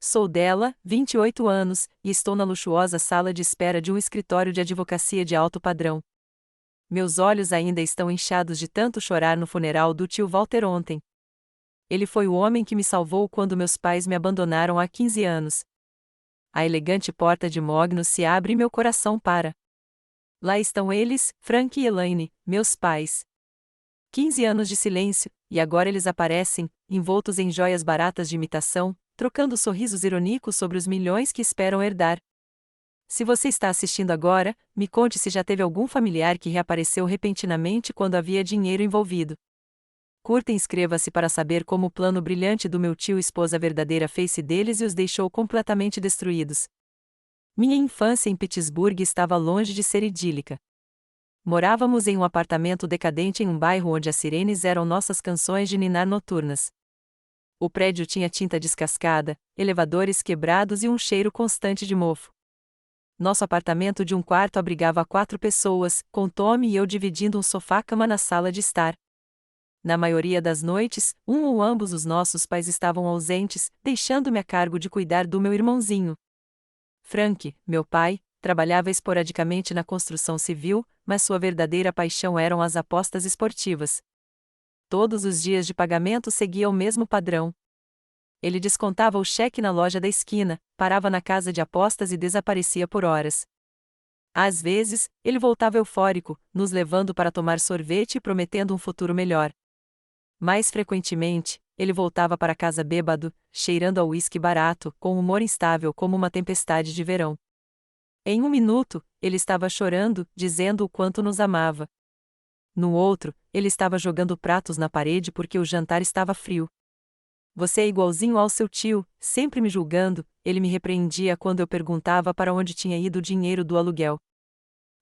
sou dela, 28 anos, e estou na luxuosa sala de espera de um escritório de advocacia de alto padrão. Meus olhos ainda estão inchados de tanto chorar no funeral do tio Walter ontem. Ele foi o homem que me salvou quando meus pais me abandonaram há 15 anos. A elegante porta de mogno se abre e meu coração para. Lá estão eles, Frank e Elaine, meus pais. 15 anos de silêncio, e agora eles aparecem, envoltos em joias baratas de imitação, trocando sorrisos irônicos sobre os milhões que esperam herdar. Se você está assistindo agora, me conte se já teve algum familiar que reapareceu repentinamente quando havia dinheiro envolvido. Curta e inscreva-se para saber como o plano brilhante do meu tio expôs a verdadeira face deles e os deixou completamente destruídos. Minha infância em Pittsburgh estava longe de ser idílica. Morávamos em um apartamento decadente em um bairro onde as sirenes eram nossas canções de ninar noturnas. O prédio tinha tinta descascada, elevadores quebrados e um cheiro constante de mofo. Nosso apartamento de um quarto abrigava 4 pessoas, com Tommy e eu dividindo um sofá-cama na sala de estar. Na maioria das noites, um ou ambos os nossos pais estavam ausentes, deixando-me a cargo de cuidar do meu irmãozinho. Frank, meu pai, trabalhava esporadicamente na construção civil, mas sua verdadeira paixão eram as apostas esportivas. Todos os dias de pagamento seguia o mesmo padrão. Ele descontava o cheque na loja da esquina, parava na casa de apostas e desaparecia por horas. Às vezes, ele voltava eufórico, nos levando para tomar sorvete e prometendo um futuro melhor. Mais frequentemente, ele voltava para casa bêbado, cheirando a uísque barato, com humor instável como uma tempestade de verão. Em um minuto, ele estava chorando, dizendo o quanto nos amava. No outro, ele estava jogando pratos na parede porque o jantar estava frio. Você é igualzinho ao seu tio, sempre me julgando, ele me repreendia quando eu perguntava para onde tinha ido o dinheiro do aluguel.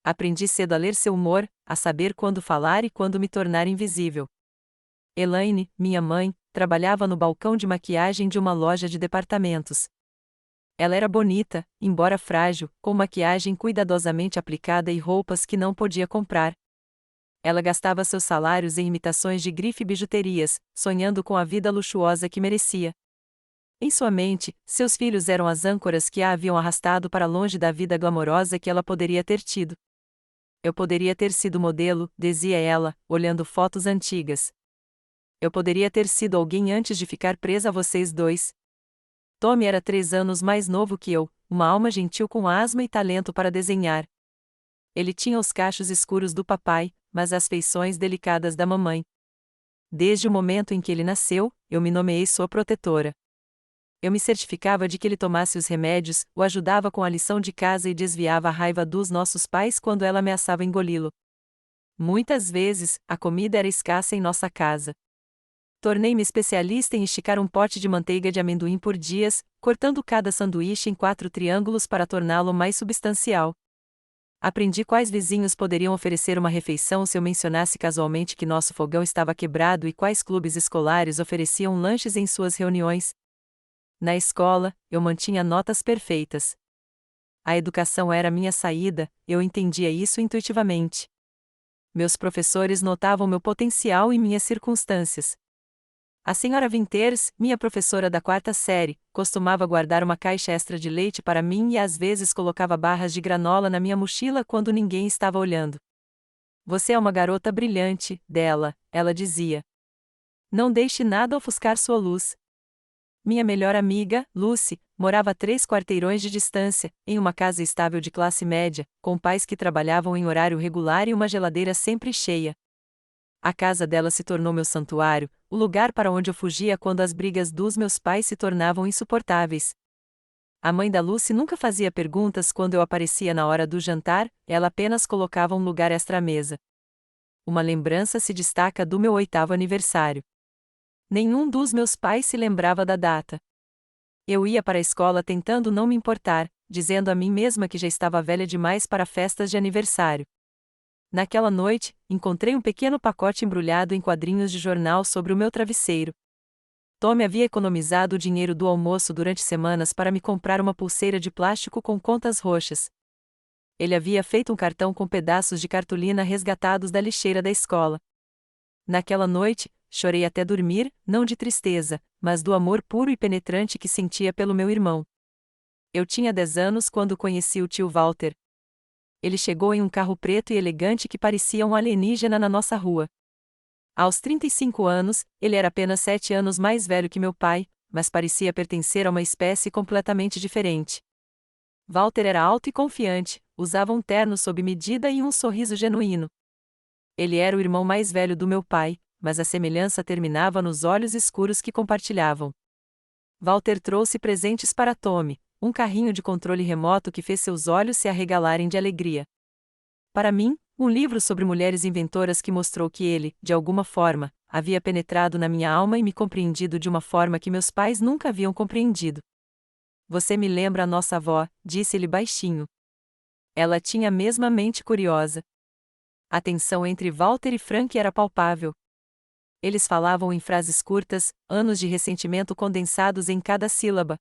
Aprendi cedo a ler seu humor, a saber quando falar e quando me tornar invisível. Elaine, minha mãe, trabalhava no balcão de maquiagem de uma loja de departamentos. Ela era bonita, embora frágil, com maquiagem cuidadosamente aplicada e roupas que não podia comprar. Ela gastava seus salários em imitações de grife e bijuterias, sonhando com a vida luxuosa que merecia. Em sua mente, seus filhos eram as âncoras que a haviam arrastado para longe da vida glamourosa que ela poderia ter tido. Eu poderia ter sido modelo, dizia ela, olhando fotos antigas. Eu poderia ter sido alguém antes de ficar presa a vocês dois. Tommy era 3 anos mais novo que eu, uma alma gentil com asma e talento para desenhar. Ele tinha os cachos escuros do papai, mas as feições delicadas da mamãe. Desde o momento em que ele nasceu, eu me nomeei sua protetora. Eu me certificava de que ele tomasse os remédios, o ajudava com a lição de casa e desviava a raiva dos nossos pais quando ela ameaçava engoli-lo. Muitas vezes, a comida era escassa em nossa casa. Tornei-me especialista em esticar um pote de manteiga de amendoim por dias, cortando cada sanduíche em 4 triângulos para torná-lo mais substancial. Aprendi quais vizinhos poderiam oferecer uma refeição se eu mencionasse casualmente que nosso fogão estava quebrado e quais clubes escolares ofereciam lanches em suas reuniões. Na escola, eu mantinha notas perfeitas. A educação era minha saída, eu entendia isso intuitivamente. Meus professores notavam meu potencial e minhas circunstâncias. A senhora Winters, minha professora da 4ª série, costumava guardar uma caixa extra de leite para mim e às vezes colocava barras de granola na minha mochila quando ninguém estava olhando. Você é uma garota brilhante, dela, ela dizia. Não deixe nada ofuscar sua luz. Minha melhor amiga, Lucy, morava a 3 quarteirões de distância, em uma casa estável de classe média, com pais que trabalhavam em horário regular e uma geladeira sempre cheia. A casa dela se tornou meu santuário, o lugar para onde eu fugia quando as brigas dos meus pais se tornavam insuportáveis. A mãe da Lucy nunca fazia perguntas quando eu aparecia na hora do jantar, ela apenas colocava um lugar extra à mesa. Uma lembrança se destaca do meu 8º aniversário. Nenhum dos meus pais se lembrava da data. Eu ia para a escola tentando não me importar, dizendo a mim mesma que já estava velha demais para festas de aniversário. Naquela noite, encontrei um pequeno pacote embrulhado em quadrinhos de jornal sobre o meu travesseiro. Tommy havia economizado o dinheiro do almoço durante semanas para me comprar uma pulseira de plástico com contas roxas. Ele havia feito um cartão com pedaços de cartolina resgatados da lixeira da escola. Naquela noite, chorei até dormir, não de tristeza, mas do amor puro e penetrante que sentia pelo meu irmão. Eu tinha 10 anos quando conheci o tio Walter. Ele chegou em um carro preto e elegante que parecia um alienígena na nossa rua. Aos 35 anos, ele era apenas 7 anos mais velho que meu pai, mas parecia pertencer a uma espécie completamente diferente. Walter era alto e confiante, usava um terno sob medida e um sorriso genuíno. Ele era o irmão mais velho do meu pai, mas a semelhança terminava nos olhos escuros que compartilhavam. Walter trouxe presentes para Tommy, um carrinho de controle remoto que fez seus olhos se arregalarem de alegria. Para mim, um livro sobre mulheres inventoras que mostrou que ele, de alguma forma, havia penetrado na minha alma e me compreendido de uma forma que meus pais nunca haviam compreendido. Você me lembra a nossa avó, disse-lhe baixinho. Ela tinha a mesma mente curiosa. A tensão entre Walter e Frank era palpável. Eles falavam em frases curtas, anos de ressentimento condensados em cada sílaba.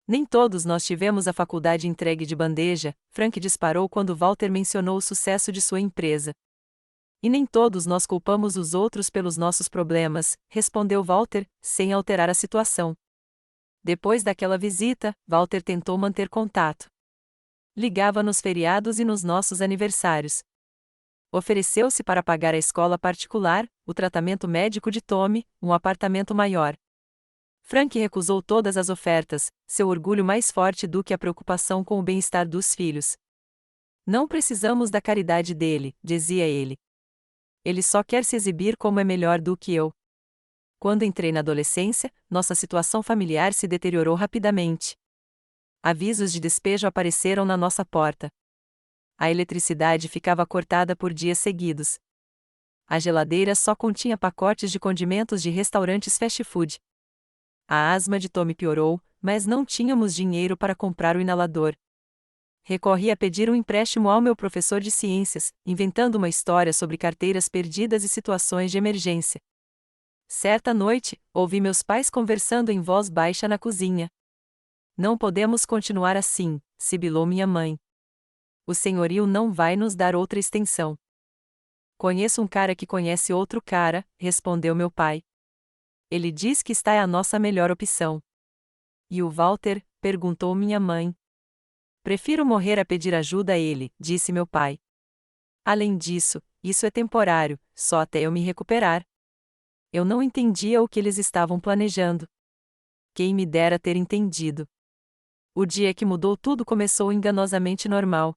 Nem todos nós tivemos a faculdade entregue de bandeja, Frank disparou quando Walter mencionou o sucesso de sua empresa. E nem todos nós culpamos os outros pelos nossos problemas, respondeu Walter, sem alterar a situação. Depois daquela visita, Walter tentou manter contato. Ligava nos feriados e nos nossos aniversários. Ofereceu-se para pagar a escola particular, o tratamento médico de Tommy, um apartamento maior. Frank recusou todas as ofertas, seu orgulho mais forte do que a preocupação com o bem-estar dos filhos. Não precisamos da caridade dele, dizia ele. Ele só quer se exibir como é melhor do que eu. Quando entrei na adolescência, nossa situação familiar se deteriorou rapidamente. Avisos de despejo apareceram na nossa porta. A eletricidade ficava cortada por dias seguidos. A geladeira só continha pacotes de condimentos de restaurantes fast food. A asma de Tommy piorou, mas não tínhamos dinheiro para comprar o inalador. Recorri a pedir um empréstimo ao meu professor de ciências, inventando uma história sobre carteiras perdidas e situações de emergência. Certa noite, ouvi meus pais conversando em voz baixa na cozinha. Não podemos continuar assim, sibilou minha mãe. O senhorio não vai nos dar outra extensão. Conheço um cara que conhece outro cara, respondeu meu pai. Ele diz que esta é a nossa melhor opção. E o Walter? Perguntou minha mãe. Prefiro morrer a pedir ajuda a ele, disse meu pai. Além disso, isso é temporário, só até eu me recuperar. Eu não entendia o que eles estavam planejando. Quem me dera ter entendido. O dia que mudou tudo começou enganosamente normal.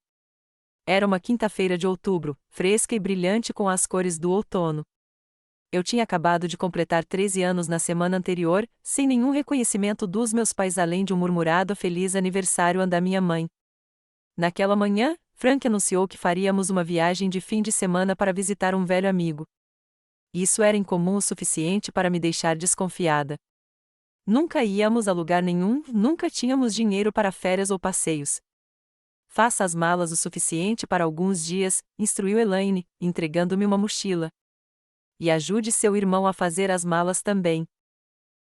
Era uma quinta-feira de outubro, fresca e brilhante com as cores do outono. Eu tinha acabado de completar 13 anos na semana anterior, sem nenhum reconhecimento dos meus pais além de um murmurado feliz aniversário da minha mãe. Naquela manhã, Frank anunciou que faríamos uma viagem de fim de semana para visitar um velho amigo. Isso era incomum o suficiente para me deixar desconfiada. Nunca íamos a lugar nenhum, nunca tínhamos dinheiro para férias ou passeios. Faça as malas o suficiente para alguns dias, instruiu Elaine, entregando-me uma mochila. E ajude seu irmão a fazer as malas também.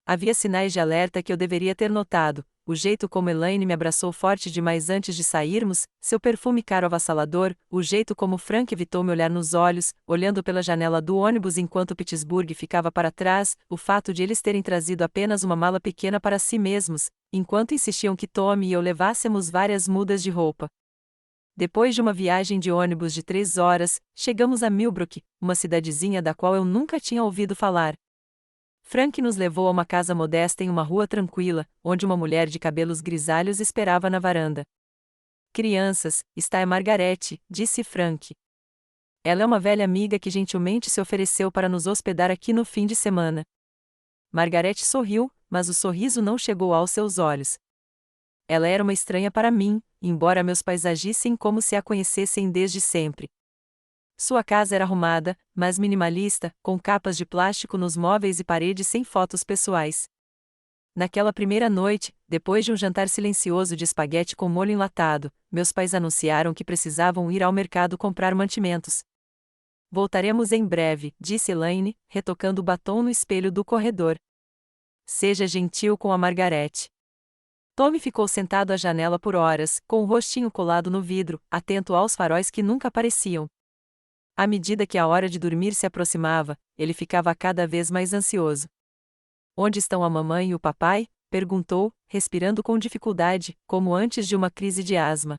Havia sinais de alerta que eu deveria ter notado, o jeito como Elaine me abraçou forte demais antes de sairmos, seu perfume caro avassalador, o jeito como Frank evitou me olhar nos olhos, olhando pela janela do ônibus enquanto Pittsburgh ficava para trás, o fato de eles terem trazido apenas uma mala pequena para si mesmos, enquanto insistiam que Tommy e eu levássemos várias mudas de roupa. Depois de uma viagem de ônibus de 3 horas, chegamos a Millbrook, uma cidadezinha da qual eu nunca tinha ouvido falar. Frank nos levou a uma casa modesta em uma rua tranquila, onde uma mulher de cabelos grisalhos esperava na varanda. Crianças, está é Margarete, disse Frank. Ela é uma velha amiga que gentilmente se ofereceu para nos hospedar aqui no fim de semana. Margarete sorriu, mas o sorriso não chegou aos seus olhos. Ela era uma estranha para mim, embora meus pais agissem como se a conhecessem desde sempre. Sua casa era arrumada, mas minimalista, com capas de plástico nos móveis e paredes sem fotos pessoais. Naquela primeira noite, depois de um jantar silencioso de espaguete com molho enlatado, meus pais anunciaram que precisavam ir ao mercado comprar mantimentos. Voltaremos em breve, disse Elaine, retocando o batom no espelho do corredor. Seja gentil com a Margarete. Tommy ficou sentado à janela por horas, com o rostinho colado no vidro, atento aos faróis que nunca apareciam. À medida que a hora de dormir se aproximava, ele ficava cada vez mais ansioso. Onde estão a mamãe e o papai? Perguntou, respirando com dificuldade, como antes de uma crise de asma.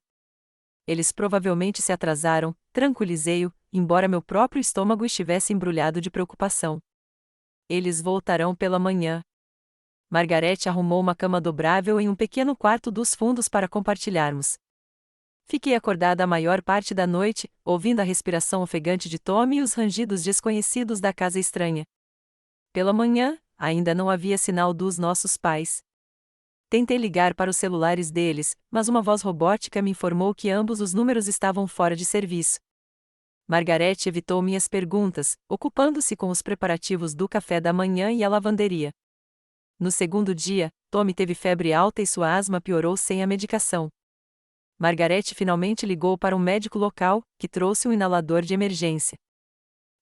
Eles provavelmente se atrasaram, tranquilizei-o, embora meu próprio estômago estivesse embrulhado de preocupação. Eles voltarão pela manhã. Margarete arrumou uma cama dobrável em um pequeno quarto dos fundos para compartilharmos. Fiquei acordada a maior parte da noite, ouvindo a respiração ofegante de Tommy e os rangidos desconhecidos da casa estranha. Pela manhã, ainda não havia sinal dos nossos pais. Tentei ligar para os celulares deles, mas uma voz robótica me informou que ambos os números estavam fora de serviço. Margarete evitou minhas perguntas, ocupando-se com os preparativos do café da manhã e a lavanderia. No segundo dia, Tommy teve febre alta e sua asma piorou sem a medicação. Margarete finalmente ligou para um médico local, que trouxe um inalador de emergência.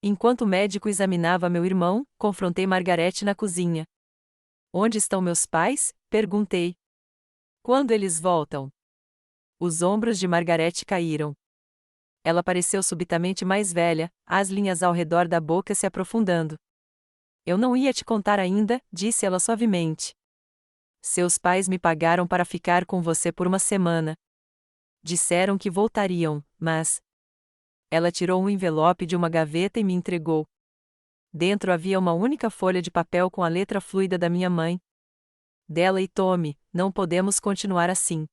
Enquanto o médico examinava meu irmão, confrontei Margarete na cozinha. Onde estão meus pais? Perguntei. Quando eles voltam? Os ombros de Margarete caíram. Ela pareceu subitamente mais velha, as linhas ao redor da boca se aprofundando. Eu não ia te contar ainda, disse ela suavemente. Seus pais me pagaram para ficar com você por uma semana. Disseram que voltariam, mas... Ela tirou um envelope de uma gaveta e me entregou. Dentro havia uma única folha de papel com a letra fluida da minha mãe. Dela e Tommy, não podemos continuar assim.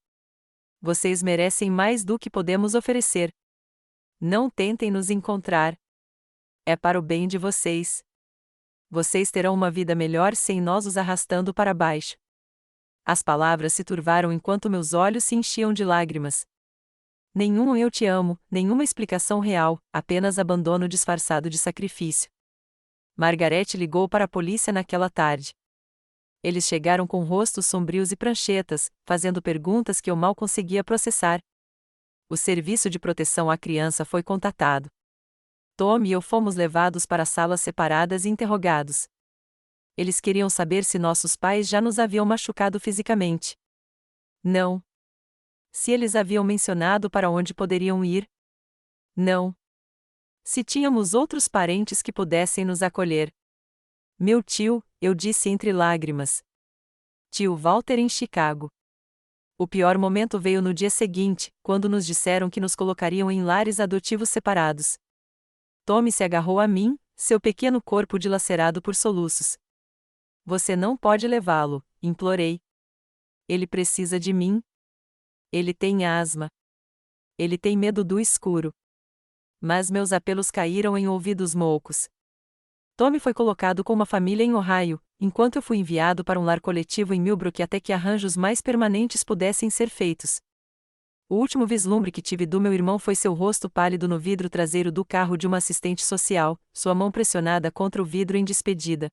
Vocês merecem mais do que podemos oferecer. Não tentem nos encontrar. É para o bem de vocês. Vocês terão uma vida melhor sem nós os arrastando para baixo. As palavras se turvaram enquanto meus olhos se enchiam de lágrimas. Nenhum eu te amo, nenhuma explicação real, apenas abandono disfarçado de sacrifício. Margarete ligou para a polícia naquela tarde. Eles chegaram com rostos sombrios e pranchetas, fazendo perguntas que eu mal conseguia processar. O serviço de proteção à criança foi contatado. Tommy e eu fomos levados para salas separadas e interrogados. Eles queriam saber se nossos pais já nos haviam machucado fisicamente. Não. Se eles haviam mencionado para onde poderiam ir? Não. Se tínhamos outros parentes que pudessem nos acolher. Meu tio, eu disse entre lágrimas. Tio Walter em Chicago. O pior momento veio no dia seguinte, quando nos disseram que nos colocariam em lares adotivos separados. Tommy se agarrou a mim, seu pequeno corpo dilacerado por soluços. Você não pode levá-lo, implorei. Ele precisa de mim. Ele tem asma. Ele tem medo do escuro. Mas meus apelos caíram em ouvidos moucos. Tommy foi colocado com uma família em Ohio, enquanto eu fui enviado para um lar coletivo em Millbrook até que arranjos mais permanentes pudessem ser feitos. O último vislumbre que tive do meu irmão foi seu rosto pálido no vidro traseiro do carro de uma assistente social, sua mão pressionada contra o vidro em despedida.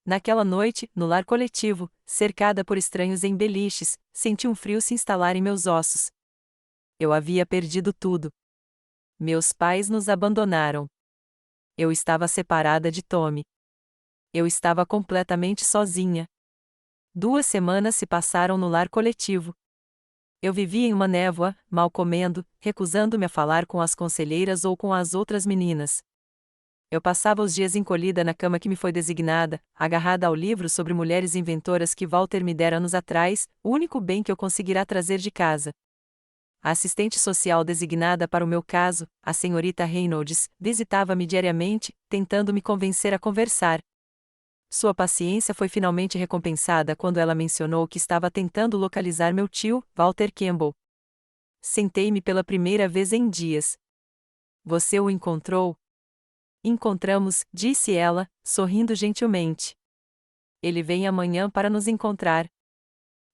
Naquela noite, no lar coletivo, cercada por estranhos em beliches, senti um frio se instalar em meus ossos. Eu havia perdido tudo. Meus pais nos abandonaram. Eu estava separada de Tommy. Eu estava completamente sozinha. 2 semanas se passaram no lar coletivo. Eu vivia em uma névoa, mal comendo, recusando-me a falar com as conselheiras ou com as outras meninas. Eu passava os dias encolhida na cama que me foi designada, agarrada ao livro sobre mulheres inventoras que Walter me dera anos atrás, o único bem que eu conseguirá trazer de casa. A assistente social designada para o meu caso, a senhorita Reynolds, visitava-me diariamente, tentando me convencer a conversar. Sua paciência foi finalmente recompensada quando ela mencionou que estava tentando localizar meu tio, Walter Campbell. Sentei-me pela primeira vez em dias. Você o encontrou? Encontramos, disse ela, sorrindo gentilmente. Ele vem amanhã para nos encontrar.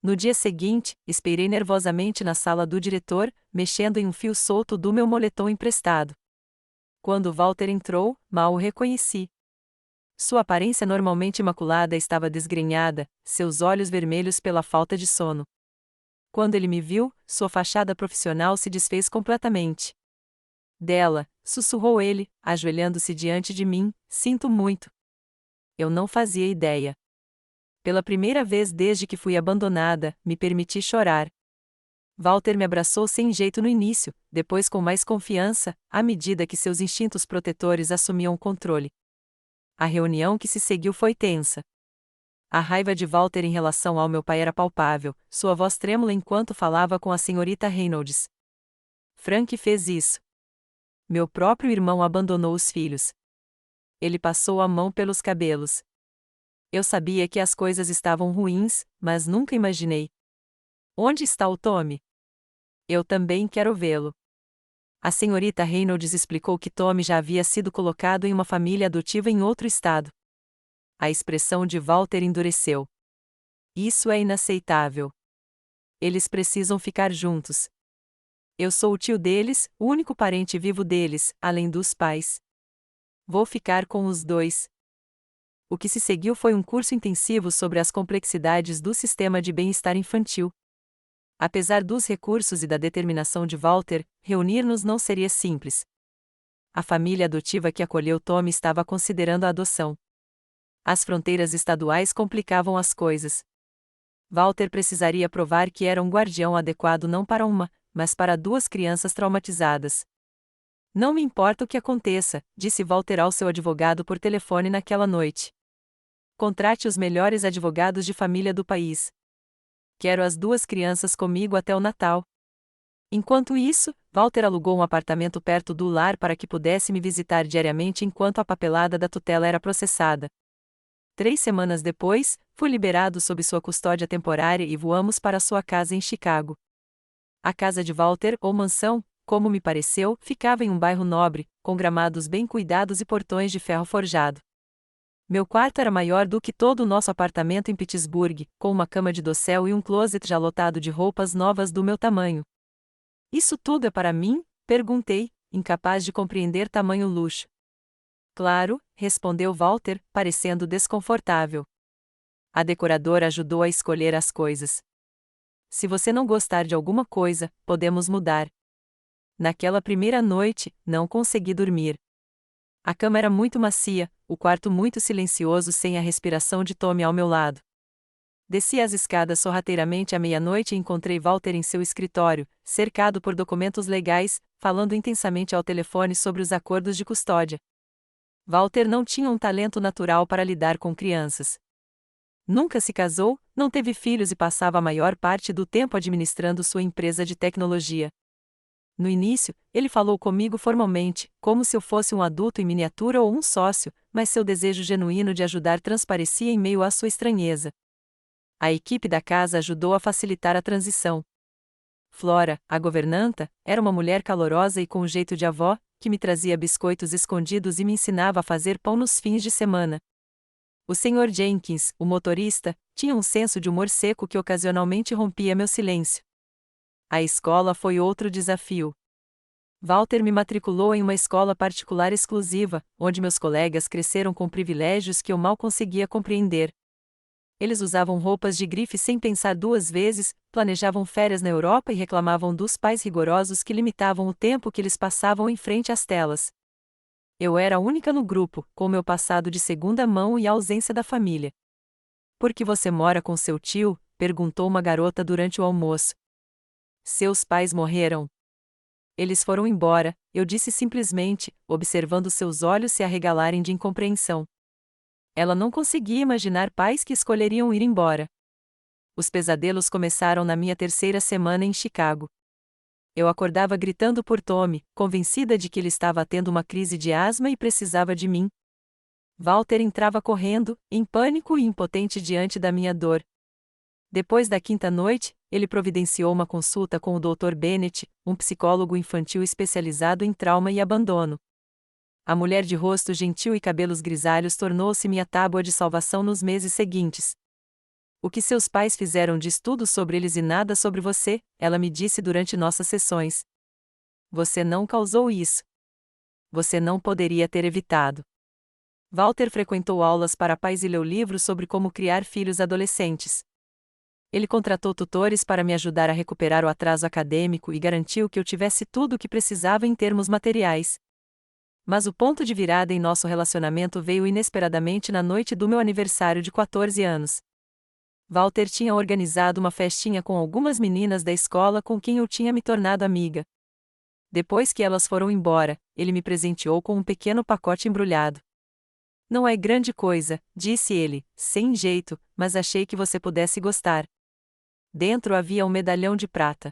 No dia seguinte, esperei nervosamente na sala do diretor, mexendo em um fio solto do meu moletom emprestado. Quando Walter entrou, mal o reconheci. Sua aparência normalmente imaculada estava desgrenhada, seus olhos vermelhos pela falta de sono. Quando ele me viu, sua fachada profissional se desfez completamente. Dela, sussurrou ele, ajoelhando-se diante de mim, sinto muito. Eu não fazia ideia. Pela primeira vez desde que fui abandonada, me permiti chorar. Walter me abraçou sem jeito no início, depois com mais confiança, à medida que seus instintos protetores assumiam o controle. A reunião que se seguiu foi tensa. A raiva de Walter em relação ao meu pai era palpável, sua voz trêmula enquanto falava com a senhorita Reynolds. Frank fez isso. Meu próprio irmão abandonou os filhos. Ele passou a mão pelos cabelos. Eu sabia que as coisas estavam ruins, mas nunca imaginei. Onde está o Tommy? Eu também quero vê-lo. A senhorita Reynolds explicou que Tommy já havia sido colocado em uma família adotiva em outro estado. A expressão de Walter endureceu. Isso é inaceitável. Eles precisam ficar juntos. Eu sou o tio deles, o único parente vivo deles, além dos pais. Vou ficar com os dois. O que se seguiu foi um curso intensivo sobre as complexidades do sistema de bem-estar infantil. Apesar dos recursos e da determinação de Walter, reunir-nos não seria simples. A família adotiva que acolheu Tommy estava considerando a adoção. As fronteiras estaduais complicavam as coisas. Walter precisaria provar que era um guardião adequado não para uma, mas para duas crianças traumatizadas. Não me importa o que aconteça, disse Walter ao seu advogado por telefone naquela noite. Contrate os melhores advogados de família do país. Quero as duas crianças comigo até o Natal. Enquanto isso, Walter alugou um apartamento perto do lar para que pudesse me visitar diariamente enquanto a papelada da tutela era processada. 3 semanas depois, fui liberado sob sua custódia temporária e voamos para sua casa em Chicago. A casa de Walter, ou mansão, como me pareceu, ficava em um bairro nobre, com gramados bem cuidados e portões de ferro forjado. Meu quarto era maior do que todo o nosso apartamento em Pittsburgh, com uma cama de dossel e um closet já lotado de roupas novas do meu tamanho. Isso tudo é para mim? Perguntei, incapaz de compreender tamanho luxo. Claro, respondeu Walter, parecendo desconfortável. A decoradora ajudou a escolher as coisas. Se você não gostar de alguma coisa, podemos mudar. Naquela primeira noite, não consegui dormir. A cama era muito macia, o quarto muito silencioso sem a respiração de Tommy ao meu lado. Desci as escadas sorrateiramente à meia-noite e encontrei Walter em seu escritório, cercado por documentos legais, falando intensamente ao telefone sobre os acordos de custódia. Walter não tinha um talento natural para lidar com crianças. Nunca se casou, não teve filhos e passava a maior parte do tempo administrando sua empresa de tecnologia. No início, ele falou comigo formalmente, como se eu fosse um adulto em miniatura ou um sócio, mas seu desejo genuíno de ajudar transparecia em meio à sua estranheza. A equipe da casa ajudou a facilitar a transição. Flora, a governanta, era uma mulher calorosa e com um jeito de avó, que me trazia biscoitos escondidos e me ensinava a fazer pão nos fins de semana. O Sr. Jenkins, o motorista, tinha um senso de humor seco que ocasionalmente rompia meu silêncio. A escola foi outro desafio. Walter me matriculou em uma escola particular exclusiva, onde meus colegas cresceram com privilégios que eu mal conseguia compreender. Eles usavam roupas de grife sem pensar 2 vezes, planejavam férias na Europa e reclamavam dos pais rigorosos que limitavam o tempo que eles passavam em frente às telas. Eu era a única no grupo, com meu passado de segunda mão e a ausência da família. Por que você mora com seu tio? Perguntou uma garota durante o almoço. Seus pais morreram. Eles foram embora, eu disse simplesmente, observando seus olhos se arregalarem de incompreensão. Ela não conseguia imaginar pais que escolheriam ir embora. Os pesadelos começaram na minha 3ª semana em Chicago. Eu acordava gritando por Tommy, convencida de que ele estava tendo uma crise de asma e precisava de mim. Walter entrava correndo, em pânico e impotente diante da minha dor. Depois da 5ª noite, ele providenciou uma consulta com o Dr. Bennett, um psicólogo infantil especializado em trauma e abandono. A mulher de rosto gentil e cabelos grisalhos tornou-se minha tábua de salvação nos meses seguintes. O que seus pais fizeram de estudo sobre eles e nada sobre você, ela me disse durante nossas sessões. Você não causou isso. Você não poderia ter evitado. Walter frequentou aulas para pais e leu livros sobre como criar filhos adolescentes. Ele contratou tutores para me ajudar a recuperar o atraso acadêmico e garantiu que eu tivesse tudo o que precisava em termos materiais. Mas o ponto de virada em nosso relacionamento veio inesperadamente na noite do meu aniversário de 14 anos. Walter tinha organizado uma festinha com algumas meninas da escola com quem eu tinha me tornado amiga. Depois que elas foram embora, ele me presenteou com um pequeno pacote embrulhado. Não é grande coisa, disse ele, sem jeito, mas achei que você pudesse gostar. Dentro havia um medalhão de prata.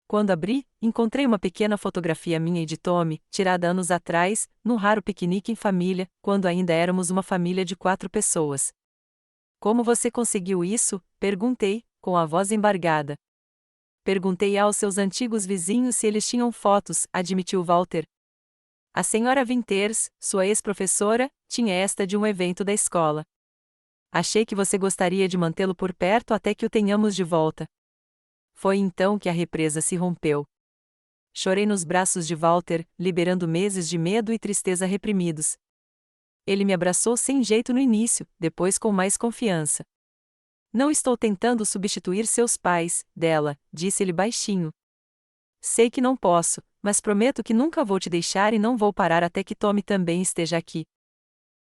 Quando abri, encontrei uma pequena fotografia minha e de Tommy, tirada anos atrás, num raro piquenique em família, quando ainda éramos uma família de 4 pessoas. Como você conseguiu isso? Perguntei, com a voz embargada. Perguntei aos seus antigos vizinhos se eles tinham fotos, admitiu Walter. A senhora Winters, sua ex-professora, tinha esta de um evento da escola. Achei que você gostaria de mantê-lo por perto até que o tenhamos de volta. Foi então que a represa se rompeu. Chorei nos braços de Walter, liberando meses de medo e tristeza reprimidos. Ele me abraçou sem jeito no início, depois com mais confiança. Não estou tentando substituir seus pais, dela, disse ele baixinho. Sei que não posso, mas prometo que nunca vou te deixar e não vou parar até que Tommy também esteja aqui.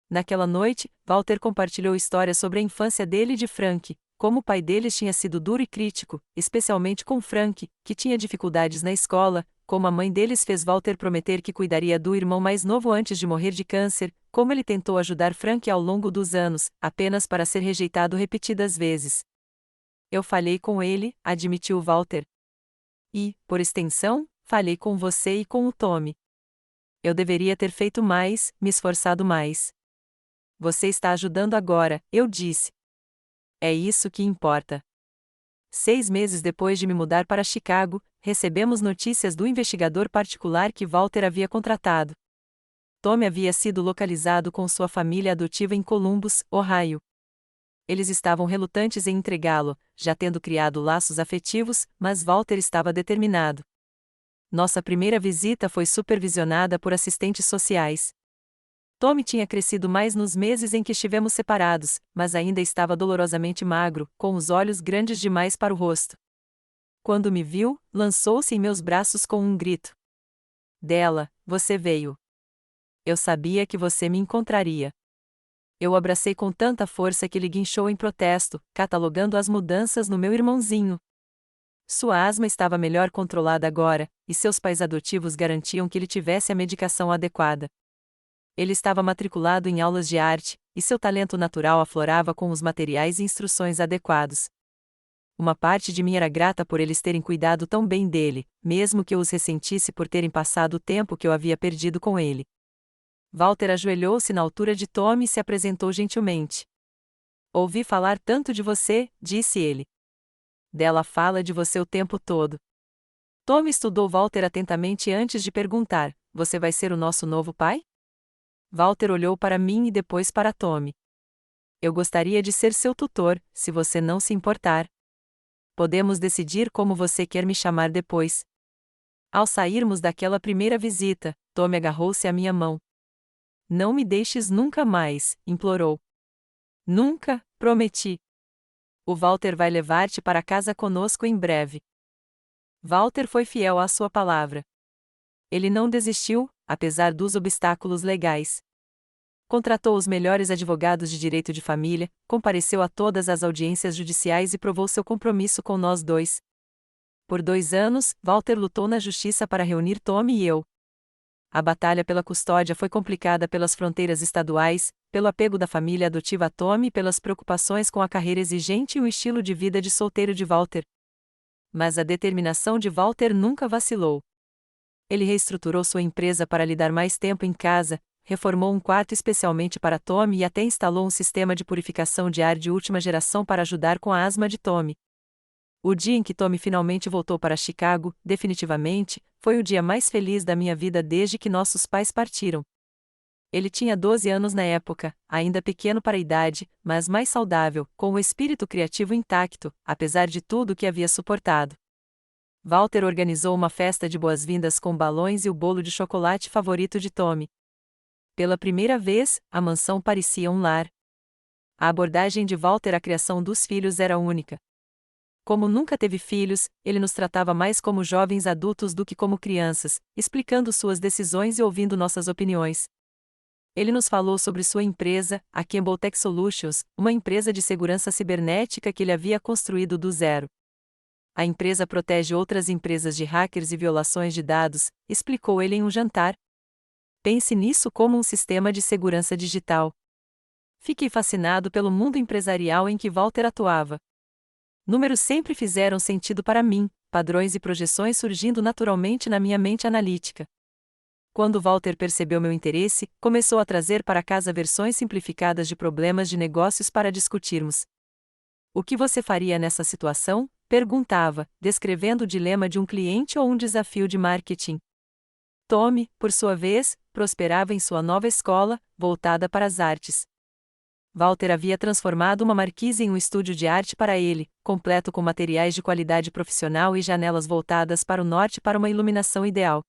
Naquela noite, Walter compartilhou histórias sobre a infância dele e de Frank, como o pai deles tinha sido duro e crítico, especialmente com Frank, que tinha dificuldades na escola, como a mãe deles fez Walter prometer que cuidaria do irmão mais novo antes de morrer de câncer, como ele tentou ajudar Frank ao longo dos anos, apenas para ser rejeitado repetidas vezes. Eu falhei com ele, admitiu Walter. E, por extensão, falhei com você e com o Tommy. Eu deveria ter feito mais, me esforçado mais. Você está ajudando agora, eu disse. É isso que importa. 6 meses depois de me mudar para Chicago, recebemos notícias do investigador particular que Walter havia contratado. Tommy havia sido localizado com sua família adotiva em Columbus, Ohio. Eles estavam relutantes em entregá-lo, já tendo criado laços afetivos, mas Walter estava determinado. Nossa primeira visita foi supervisionada por assistentes sociais. Tommy tinha crescido mais nos meses em que estivemos separados, mas ainda estava dolorosamente magro, com os olhos grandes demais para o rosto. Quando me viu, lançou-se em meus braços com um grito. Della, você veio. Eu sabia que você me encontraria. Eu o abracei com tanta força que ele guinchou em protesto, catalogando as mudanças no meu irmãozinho. Sua asma estava melhor controlada agora, e seus pais adotivos garantiam que ele tivesse a medicação adequada. Ele estava matriculado em aulas de arte, e seu talento natural aflorava com os materiais e instruções adequados. Uma parte de mim era grata por eles terem cuidado tão bem dele, mesmo que eu os ressentisse por terem passado o tempo que eu havia perdido com ele. Walter ajoelhou-se na altura de Tommy e se apresentou gentilmente. Ouvi falar tanto de você, disse ele. Della fala de você o tempo todo. Tommy estudou Walter atentamente antes de perguntar: você vai ser o nosso novo pai? Walter olhou para mim e depois para Tommy. Eu gostaria de ser seu tutor, se você não se importar. Podemos decidir como você quer me chamar depois. Ao sairmos daquela primeira visita, Tommy agarrou-se à minha mão. Não me deixes nunca mais, implorou. Nunca, prometi. O Walter vai levar-te para casa conosco em breve. Walter foi fiel à sua palavra. Ele não desistiu, apesar dos obstáculos legais. Contratou os melhores advogados de direito de família, compareceu a todas as audiências judiciais e provou seu compromisso com nós dois. Por 2 anos, Walter lutou na justiça para reunir Tommy e eu. A batalha pela custódia foi complicada pelas fronteiras estaduais, pelo apego da família adotiva a Tommy e pelas preocupações com a carreira exigente e o estilo de vida de solteiro de Walter. Mas a determinação de Walter nunca vacilou. Ele reestruturou sua empresa para lhe dar mais tempo em casa, reformou um quarto especialmente para Tommy e até instalou um sistema de purificação de ar de última geração para ajudar com a asma de Tommy. O dia em que Tommy finalmente voltou para Chicago, definitivamente, foi o dia mais feliz da minha vida desde que nossos pais partiram. Ele tinha 12 anos na época, ainda pequeno para a idade, mas mais saudável, com o espírito criativo intacto, apesar de tudo o que havia suportado. Walter organizou uma festa de boas-vindas com balões e o bolo de chocolate favorito de Tommy. Pela primeira vez, a mansão parecia um lar. A abordagem de Walter à criação dos filhos era única. Como nunca teve filhos, ele nos tratava mais como jovens adultos do que como crianças, explicando suas decisões e ouvindo nossas opiniões. Ele nos falou sobre sua empresa, a Campbell Tech Solutions, uma empresa de segurança cibernética que ele havia construído do zero. A empresa protege outras empresas de hackers e violações de dados, explicou ele em um jantar. Pense nisso como um sistema de segurança digital. Fiquei fascinado pelo mundo empresarial em que Walter atuava. Números sempre fizeram sentido para mim, padrões e projeções surgindo naturalmente na minha mente analítica. Quando Walter percebeu meu interesse, começou a trazer para casa versões simplificadas de problemas de negócios para discutirmos. O que você faria nessa situação? Perguntava, descrevendo o dilema de um cliente ou um desafio de marketing. Tommy, por sua vez, prosperava em sua nova escola, voltada para as artes. Walter havia transformado uma marquise em um estúdio de arte para ele, completo com materiais de qualidade profissional e janelas voltadas para o norte para uma iluminação ideal.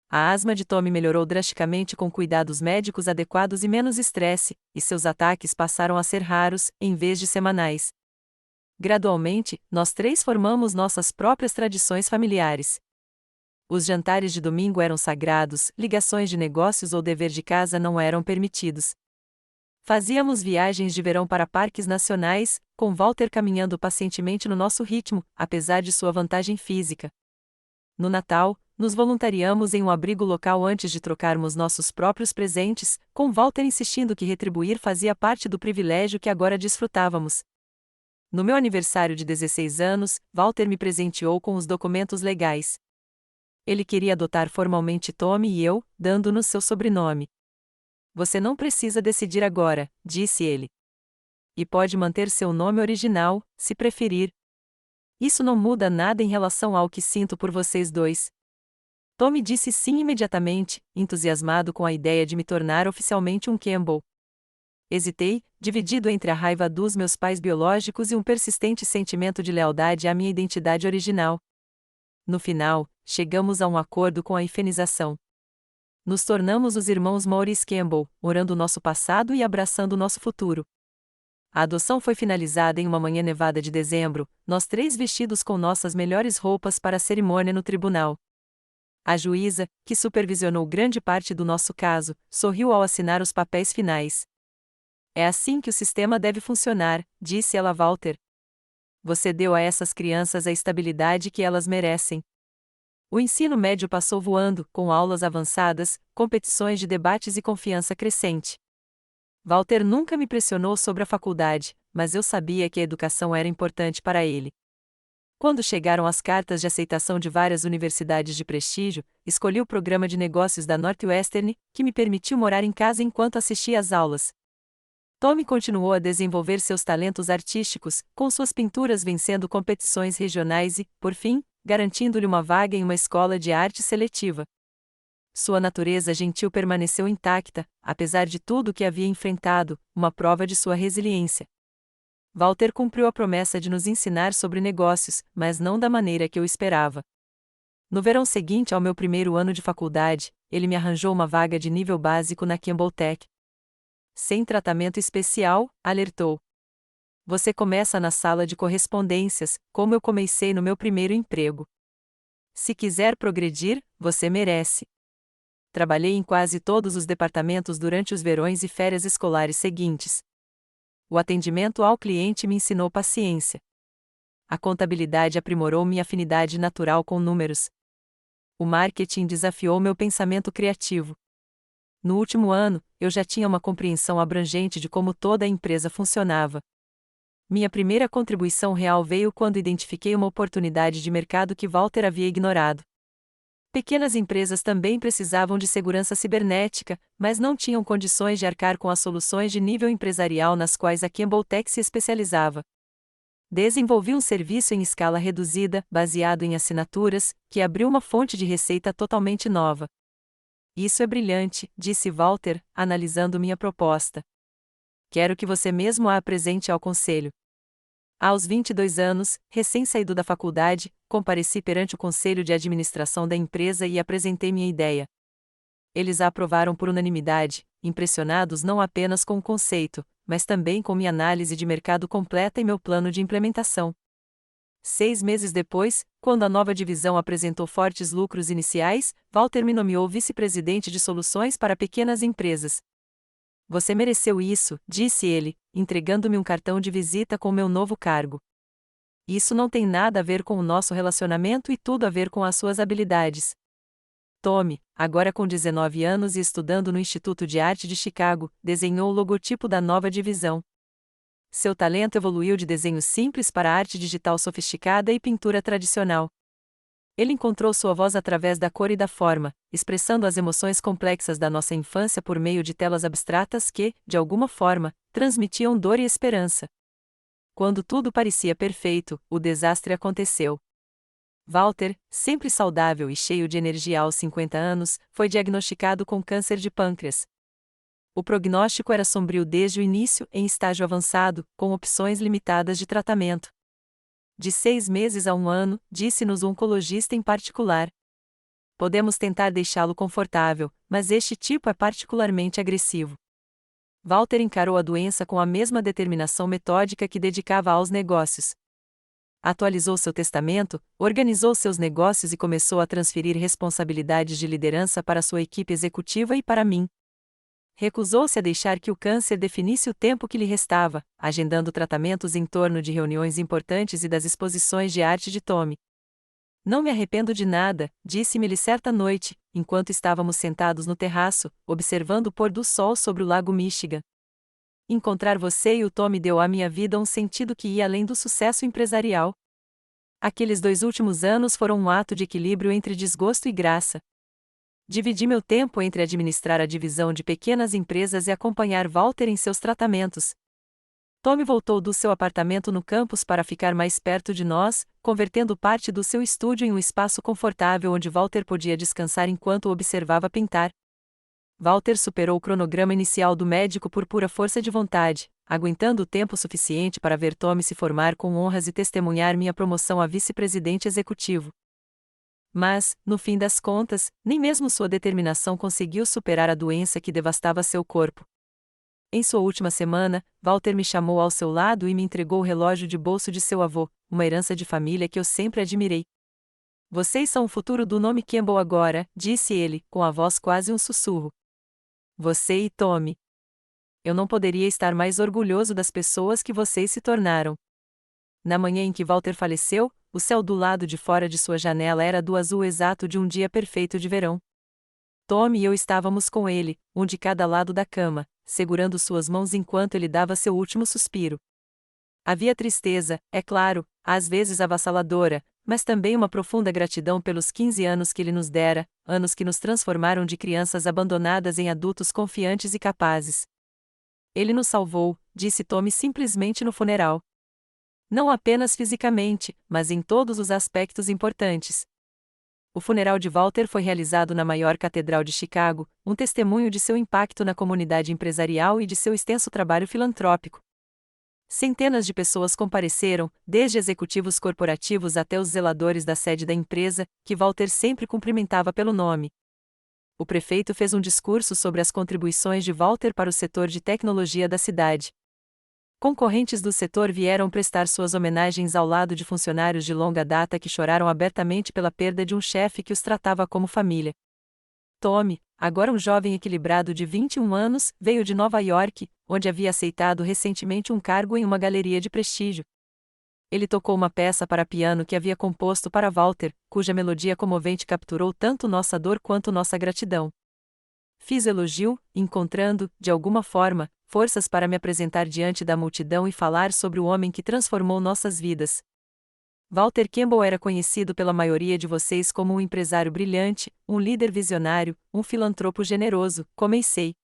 A asma de Tommy melhorou drasticamente com cuidados médicos adequados e menos estresse, e seus ataques passaram a ser raros, em vez de semanais. Gradualmente, nós três formamos nossas próprias tradições familiares. Os jantares de domingo eram sagrados, ligações de negócios ou dever de casa não eram permitidos. Fazíamos viagens de verão para parques nacionais, com Walter caminhando pacientemente no nosso ritmo, apesar de sua vantagem física. No Natal, nos voluntariamos em um abrigo local antes de trocarmos nossos próprios presentes, com Walter insistindo que retribuir fazia parte do privilégio que agora desfrutávamos. No meu aniversário de 16 anos, Walter me presenteou com os documentos legais. Ele queria adotar formalmente Tommy e eu, dando-nos seu sobrenome. Você não precisa decidir agora, disse ele. E pode manter seu nome original, se preferir. Isso não muda nada em relação ao que sinto por vocês dois. Tommy disse sim imediatamente, entusiasmado com a ideia de me tornar oficialmente um Campbell. Hesitei, dividido entre a raiva dos meus pais biológicos e um persistente sentimento de lealdade à minha identidade original. No final, chegamos a um acordo com a hifenização. Nos tornamos os irmãos Maurice Campbell, orando nosso passado e abraçando nosso futuro. A adoção foi finalizada em uma manhã nevada de dezembro, nós três vestidos com nossas melhores roupas para a cerimônia no tribunal. A juíza, que supervisionou grande parte do nosso caso, sorriu ao assinar os papéis finais. É assim que o sistema deve funcionar, disse ela a Walter. Você deu a essas crianças a estabilidade que elas merecem. O ensino médio passou voando, com aulas avançadas, competições de debates e confiança crescente. Walter nunca me pressionou sobre a faculdade, mas eu sabia que a educação era importante para ele. Quando chegaram as cartas de aceitação de várias universidades de prestígio, escolhi o programa de negócios da Northwestern, que me permitiu morar em casa enquanto assistia às aulas. Tommy continuou a desenvolver seus talentos artísticos, com suas pinturas vencendo competições regionais e, por fim, garantindo-lhe uma vaga em uma escola de arte seletiva. Sua natureza gentil permaneceu intacta, apesar de tudo o que havia enfrentado, uma prova de sua resiliência. Walter cumpriu a promessa de nos ensinar sobre negócios, mas não da maneira que eu esperava. No verão seguinte ao meu primeiro ano de faculdade, ele me arranjou uma vaga de nível básico na Campbell Tech. Sem tratamento especial, alertou. Você começa na sala de correspondências, como eu comecei no meu primeiro emprego. Se quiser progredir, você merece. Trabalhei em quase todos os departamentos durante os verões e férias escolares seguintes. O atendimento ao cliente me ensinou paciência. A contabilidade aprimorou minha afinidade natural com números. O marketing desafiou meu pensamento criativo. No último ano, eu já tinha uma compreensão abrangente de como toda a empresa funcionava. Minha primeira contribuição real veio quando identifiquei uma oportunidade de mercado que Walter havia ignorado. Pequenas empresas também precisavam de segurança cibernética, mas não tinham condições de arcar com as soluções de nível empresarial nas quais a Campbell Tech se especializava. Desenvolvi um serviço em escala reduzida, baseado em assinaturas, que abriu uma fonte de receita totalmente nova. Isso é brilhante, disse Walter, analisando minha proposta. Quero que você mesmo a apresente ao conselho. Aos 22 anos, recém-saído da faculdade, compareci perante o conselho de administração da empresa e apresentei minha ideia. Eles a aprovaram por unanimidade, impressionados não apenas com o conceito, mas também com minha análise de mercado completa e meu plano de implementação. 6 meses depois, quando a nova divisão apresentou fortes lucros iniciais, Walter me nomeou vice-presidente de soluções para pequenas empresas. Você mereceu isso, disse ele, entregando-me um cartão de visita com meu novo cargo. Isso não tem nada a ver com o nosso relacionamento e tudo a ver com as suas habilidades. Tommy, agora com 19 anos e estudando no Instituto de Arte de Chicago, desenhou o logotipo da nova divisão. Seu talento evoluiu de desenho simples para arte digital sofisticada e pintura tradicional. Ele encontrou sua voz através da cor e da forma, expressando as emoções complexas da nossa infância por meio de telas abstratas que, de alguma forma, transmitiam dor e esperança. Quando tudo parecia perfeito, o desastre aconteceu. Walter, sempre saudável e cheio de energia aos 50 anos, foi diagnosticado com câncer de pâncreas. O prognóstico era sombrio desde o início, em estágio avançado, com opções limitadas de tratamento. De 6 meses a 1 ano, disse-nos o oncologista em particular. Podemos tentar deixá-lo confortável, mas este tipo é particularmente agressivo. Walter encarou a doença com a mesma determinação metódica que dedicava aos negócios. Atualizou seu testamento, organizou seus negócios e começou a transferir responsabilidades de liderança para sua equipe executiva e para mim. Recusou-se a deixar que o câncer definisse o tempo que lhe restava, agendando tratamentos em torno de reuniões importantes e das exposições de arte de Tommy. Não me arrependo de nada, disse-me-lhe certa noite, enquanto estávamos sentados no terraço, observando o pôr do sol sobre o lago Michigan. Encontrar você e o Tommy deu à minha vida um sentido que ia além do sucesso empresarial. Aqueles 2 últimos anos foram um ato de equilíbrio entre desgosto e graça. Dividi meu tempo entre administrar a divisão de pequenas empresas e acompanhar Walter em seus tratamentos. Tommy voltou do seu apartamento no campus para ficar mais perto de nós, convertendo parte do seu estúdio em um espaço confortável onde Walter podia descansar enquanto o observava pintar. Walter superou o cronograma inicial do médico por pura força de vontade, aguentando o tempo suficiente para ver Tommy se formar com honras e testemunhar minha promoção a vice-presidente executivo. Mas, no fim das contas, nem mesmo sua determinação conseguiu superar a doença que devastava seu corpo. Em sua última semana, Walter me chamou ao seu lado e me entregou o relógio de bolso de seu avô, uma herança de família que eu sempre admirei. Vocês são o futuro do nome Campbell agora, disse ele, com a voz quase um sussurro. Você e Tommy. Eu não poderia estar mais orgulhoso das pessoas que vocês se tornaram. Na manhã em que Walter faleceu, o céu do lado de fora de sua janela era do azul exato de um dia perfeito de verão. Tommy e eu estávamos com ele, um de cada lado da cama, segurando suas mãos enquanto ele dava seu último suspiro. Havia tristeza, é claro, às vezes avassaladora, mas também uma profunda gratidão pelos 15 anos que ele nos dera, anos que nos transformaram de crianças abandonadas em adultos confiantes e capazes. Ele nos salvou, disse Tommy simplesmente no funeral. Não apenas fisicamente, mas em todos os aspectos importantes. O funeral de Walter foi realizado na maior catedral de Chicago, um testemunho de seu impacto na comunidade empresarial e de seu extenso trabalho filantrópico. Centenas de pessoas compareceram, desde executivos corporativos até os zeladores da sede da empresa, que Walter sempre cumprimentava pelo nome. O prefeito fez um discurso sobre as contribuições de Walter para o setor de tecnologia da cidade. Concorrentes do setor vieram prestar suas homenagens ao lado de funcionários de longa data que choraram abertamente pela perda de um chefe que os tratava como família. Tommy, agora um jovem equilibrado de 21 anos, veio de Nova York, onde havia aceitado recentemente um cargo em uma galeria de prestígio. Ele tocou uma peça para piano que havia composto para Walter, cuja melodia comovente capturou tanto nossa dor quanto nossa gratidão. Fiz elogio, encontrando, de alguma forma, forças para me apresentar diante da multidão e falar sobre o homem que transformou nossas vidas. Walter Campbell era conhecido pela maioria de vocês como um empresário brilhante, um líder visionário, um filantropo generoso, comecei.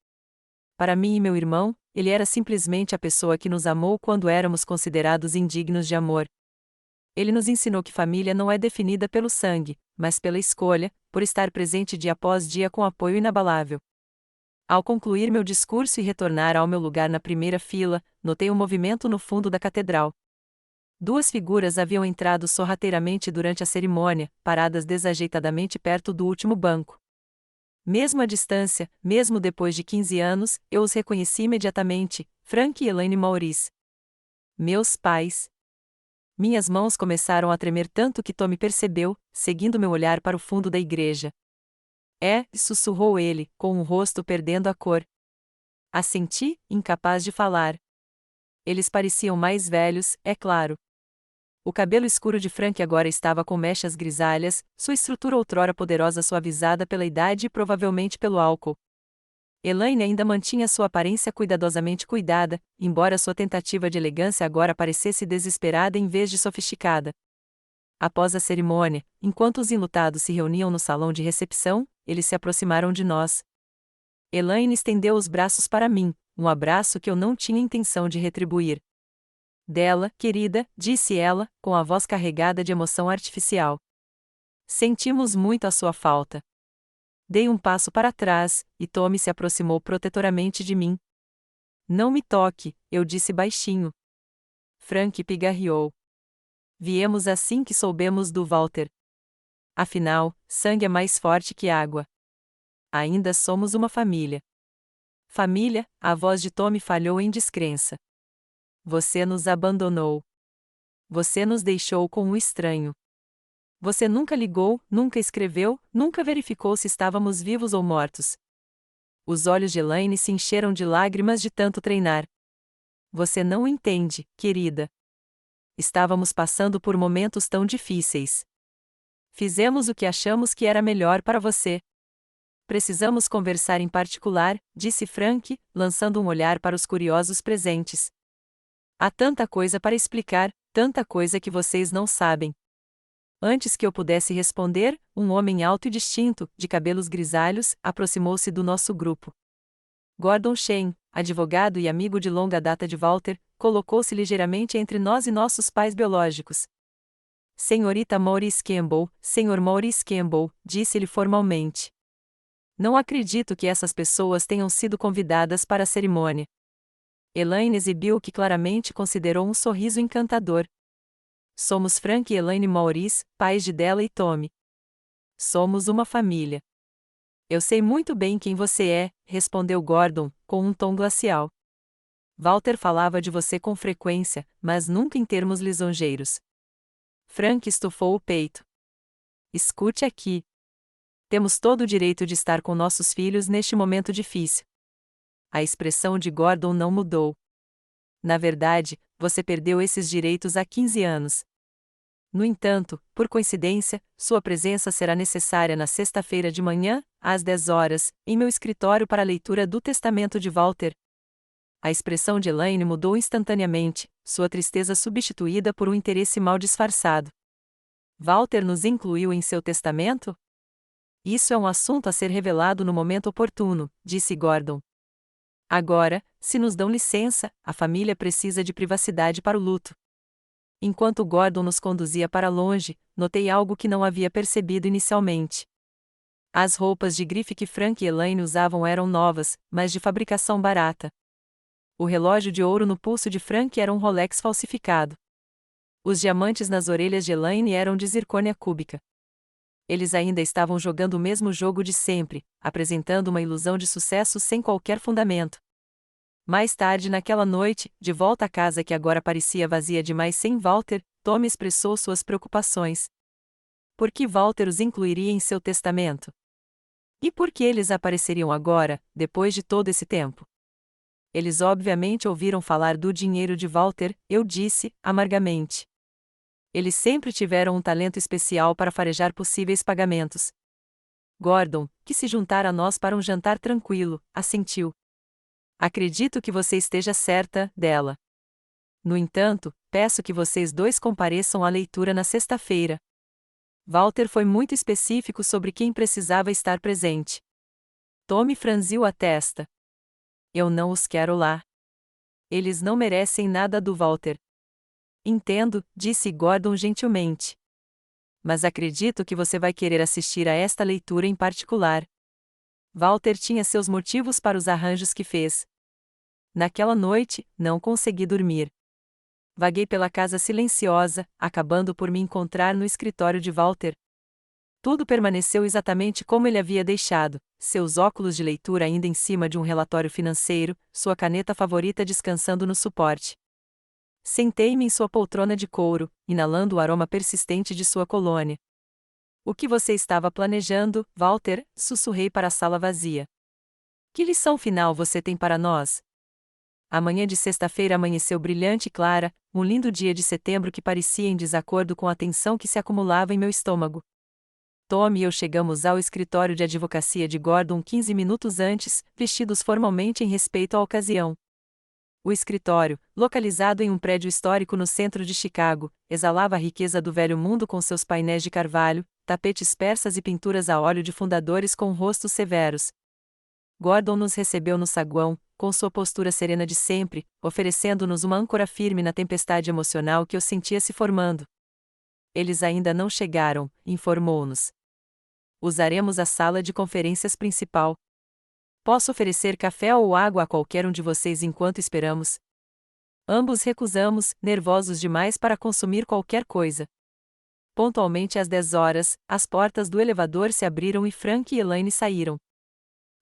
Para mim e meu irmão, ele era simplesmente a pessoa que nos amou quando éramos considerados indignos de amor. Ele nos ensinou que família não é definida pelo sangue, mas pela escolha, por estar presente dia após dia com apoio inabalável. Ao concluir meu discurso e retornar ao meu lugar na primeira fila, notei um movimento no fundo da catedral. 2 figuras haviam entrado sorrateiramente durante a cerimônia, paradas desajeitadamente perto do último banco. Mesmo à distância, mesmo depois de 15 anos, eu os reconheci imediatamente, Frank e Elaine Maurice. Meus pais. Minhas mãos começaram a tremer tanto que Tommy percebeu, seguindo meu olhar para o fundo da igreja. Sussurrou ele, com o rosto perdendo a cor. Assenti, incapaz de falar. Eles pareciam mais velhos, é claro. O cabelo escuro de Frank agora estava com mechas grisalhas, sua estrutura outrora poderosa suavizada pela idade e provavelmente pelo álcool. Elaine ainda mantinha sua aparência cuidadosamente cuidada, embora sua tentativa de elegância agora parecesse desesperada em vez de sofisticada. Após a cerimônia, enquanto os enlutados se reuniam no salão de recepção, eles se aproximaram de nós. Elaine estendeu os braços para mim, um abraço que eu não tinha intenção de retribuir. Dela, querida, disse ela, com a voz carregada de emoção artificial. Sentimos muito a sua falta. Dei um passo para trás, e Tommy se aproximou protetoramente de mim. Não me toque, eu disse baixinho. Frank pigarreou. Viemos assim que soubemos do Walter. Afinal, sangue é mais forte que água. Ainda somos uma família. Família, a voz de Tommy falhou em descrença. Você nos abandonou. Você nos deixou com um estranho. Você nunca ligou, nunca escreveu, nunca verificou se estávamos vivos ou mortos. Os olhos de Elaine se encheram de lágrimas de tanto treinar. Você não entende, querida. Estávamos passando por momentos tão difíceis. Fizemos o que achamos que era melhor para você. Precisamos conversar em particular, disse Frank, lançando um olhar para os curiosos presentes. Há tanta coisa para explicar, tanta coisa que vocês não sabem. Antes que eu pudesse responder, um homem alto e distinto, de cabelos grisalhos, aproximou-se do nosso grupo. Gordon Shane, advogado e amigo de longa data de Walter, colocou-se ligeiramente entre nós e nossos pais biológicos. Senhorita Maurice Campbell, Sr. Maurice Campbell, disse-lhe formalmente. Não acredito que essas pessoas tenham sido convidadas para a cerimônia. Elaine exibiu o que claramente considerou um sorriso encantador. Somos Frank e Elaine Maurice, pais de Della e Tommy. Somos uma família. Eu sei muito bem quem você é, respondeu Gordon, com um tom glacial. Walter falava de você com frequência, mas nunca em termos lisonjeiros. Frank estufou o peito. Escute aqui. Temos todo o direito de estar com nossos filhos neste momento difícil. A expressão de Gordon não mudou. Na verdade, você perdeu esses direitos há 15 anos. No entanto, por coincidência, sua presença será necessária na sexta-feira de manhã, às 10 horas, em meu escritório para a leitura do testamento de Walter. A expressão de Elaine mudou instantaneamente, sua tristeza substituída por um interesse mal disfarçado. Walter nos incluiu em seu testamento? Isso é um assunto a ser revelado no momento oportuno, disse Gordon. Agora, se nos dão licença, a família precisa de privacidade para o luto. Enquanto Gordon nos conduzia para longe, notei algo que não havia percebido inicialmente. As roupas de grife que Frank e Elaine usavam eram novas, mas de fabricação barata. O relógio de ouro no pulso de Frank era um Rolex falsificado. Os diamantes nas orelhas de Elaine eram de zircônia cúbica. Eles ainda estavam jogando o mesmo jogo de sempre, apresentando uma ilusão de sucesso sem qualquer fundamento. Mais tarde naquela noite, de volta à casa que agora parecia vazia demais sem Walter, Tommy expressou suas preocupações. Por que Walter os incluiria em seu testamento? E por que eles apareceriam agora, depois de todo esse tempo? Eles obviamente ouviram falar do dinheiro de Walter, eu disse, amargamente. Eles sempre tiveram um talento especial para farejar possíveis pagamentos. Gordon, que se juntara a nós para um jantar tranquilo, assentiu. Acredito que você esteja certa, dela. No entanto, peço que vocês dois compareçam à leitura na sexta-feira. Walter foi muito específico sobre quem precisava estar presente. Tommy franziu a testa. Eu não os quero lá. Eles não merecem nada do Walter. Entendo, disse Gordon gentilmente. Mas acredito que você vai querer assistir a esta leitura em particular. Walter tinha seus motivos para os arranjos que fez. Naquela noite, não consegui dormir. Vaguei pela casa silenciosa, acabando por me encontrar no escritório de Walter. Tudo permaneceu exatamente como ele havia deixado, seus óculos de leitura ainda em cima de um relatório financeiro, sua caneta favorita descansando no suporte. Sentei-me em sua poltrona de couro, inalando o aroma persistente de sua colônia. O que você estava planejando, Walter? Sussurrei para a sala vazia. Que lição final você tem para nós? A manhã de sexta-feira amanheceu brilhante e clara, um lindo dia de setembro que parecia em desacordo com a tensão que se acumulava em meu estômago. Tom e eu chegamos ao escritório de advocacia de Gordon 15 minutos antes, vestidos formalmente em respeito à ocasião. O escritório, localizado em um prédio histórico no centro de Chicago, exalava a riqueza do velho mundo com seus painéis de carvalho, tapetes persas e pinturas a óleo de fundadores com rostos severos. Gordon nos recebeu no saguão, com sua postura serena de sempre, oferecendo-nos uma âncora firme na tempestade emocional que eu sentia se formando. Eles ainda não chegaram, informou-nos. Usaremos a sala de conferências principal. Posso oferecer café ou água a qualquer um de vocês enquanto esperamos? Ambos recusamos, nervosos demais para consumir qualquer coisa. Pontualmente às 10 horas, as portas do elevador se abriram e Frank e Elaine saíram.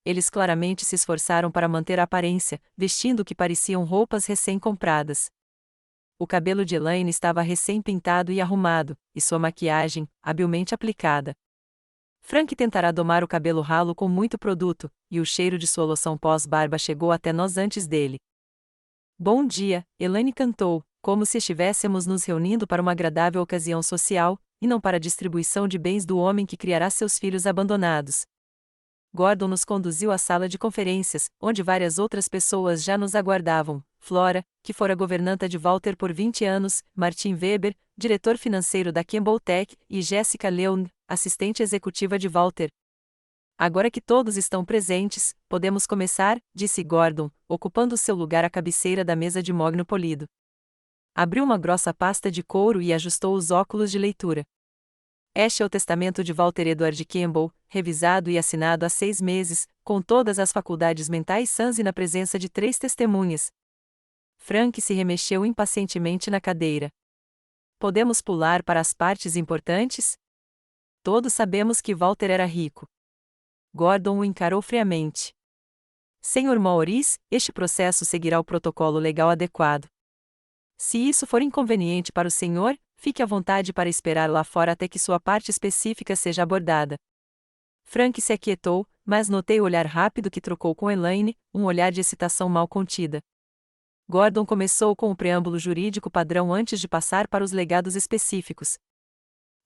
Eles claramente se esforçaram para manter a aparência, vestindo o que pareciam roupas recém-compradas. O cabelo de Elaine estava recém-pintado e arrumado, e sua maquiagem, habilmente aplicada. Frank tentará domar o cabelo ralo com muito produto, e o cheiro de sua loção pós-barba chegou até nós antes dele. Bom dia, Elaine cantou, como se estivéssemos nos reunindo para uma agradável ocasião social, e não para a distribuição de bens do homem que criará seus filhos abandonados. Gordon nos conduziu à sala de conferências, onde várias outras pessoas já nos aguardavam. Flora, que fora governanta de Walter por 20 anos, Martin Weber, diretor financeiro da Campbell Tech, e Jessica Leung, assistente executiva de Walter. Agora que todos estão presentes, podemos começar, disse Gordon, ocupando seu lugar à cabeceira da mesa de mogno polido. Abriu uma grossa pasta de couro e ajustou os óculos de leitura. Este é o testamento de Walter Edward Campbell, revisado e assinado há 6 meses, com todas as faculdades mentais sãs e na presença de 3 testemunhas. Frank se remexeu impacientemente na cadeira. Podemos pular para as partes importantes? Todos sabemos que Walter era rico. Gordon o encarou friamente. Sr. Maurice, este processo seguirá o protocolo legal adequado. Se isso for inconveniente para o senhor, fique à vontade para esperar lá fora até que sua parte específica seja abordada. Frank se aquietou, mas notei o olhar rápido que trocou com Elaine, um olhar de excitação mal contida. Gordon começou com o preâmbulo jurídico padrão antes de passar para os legados específicos.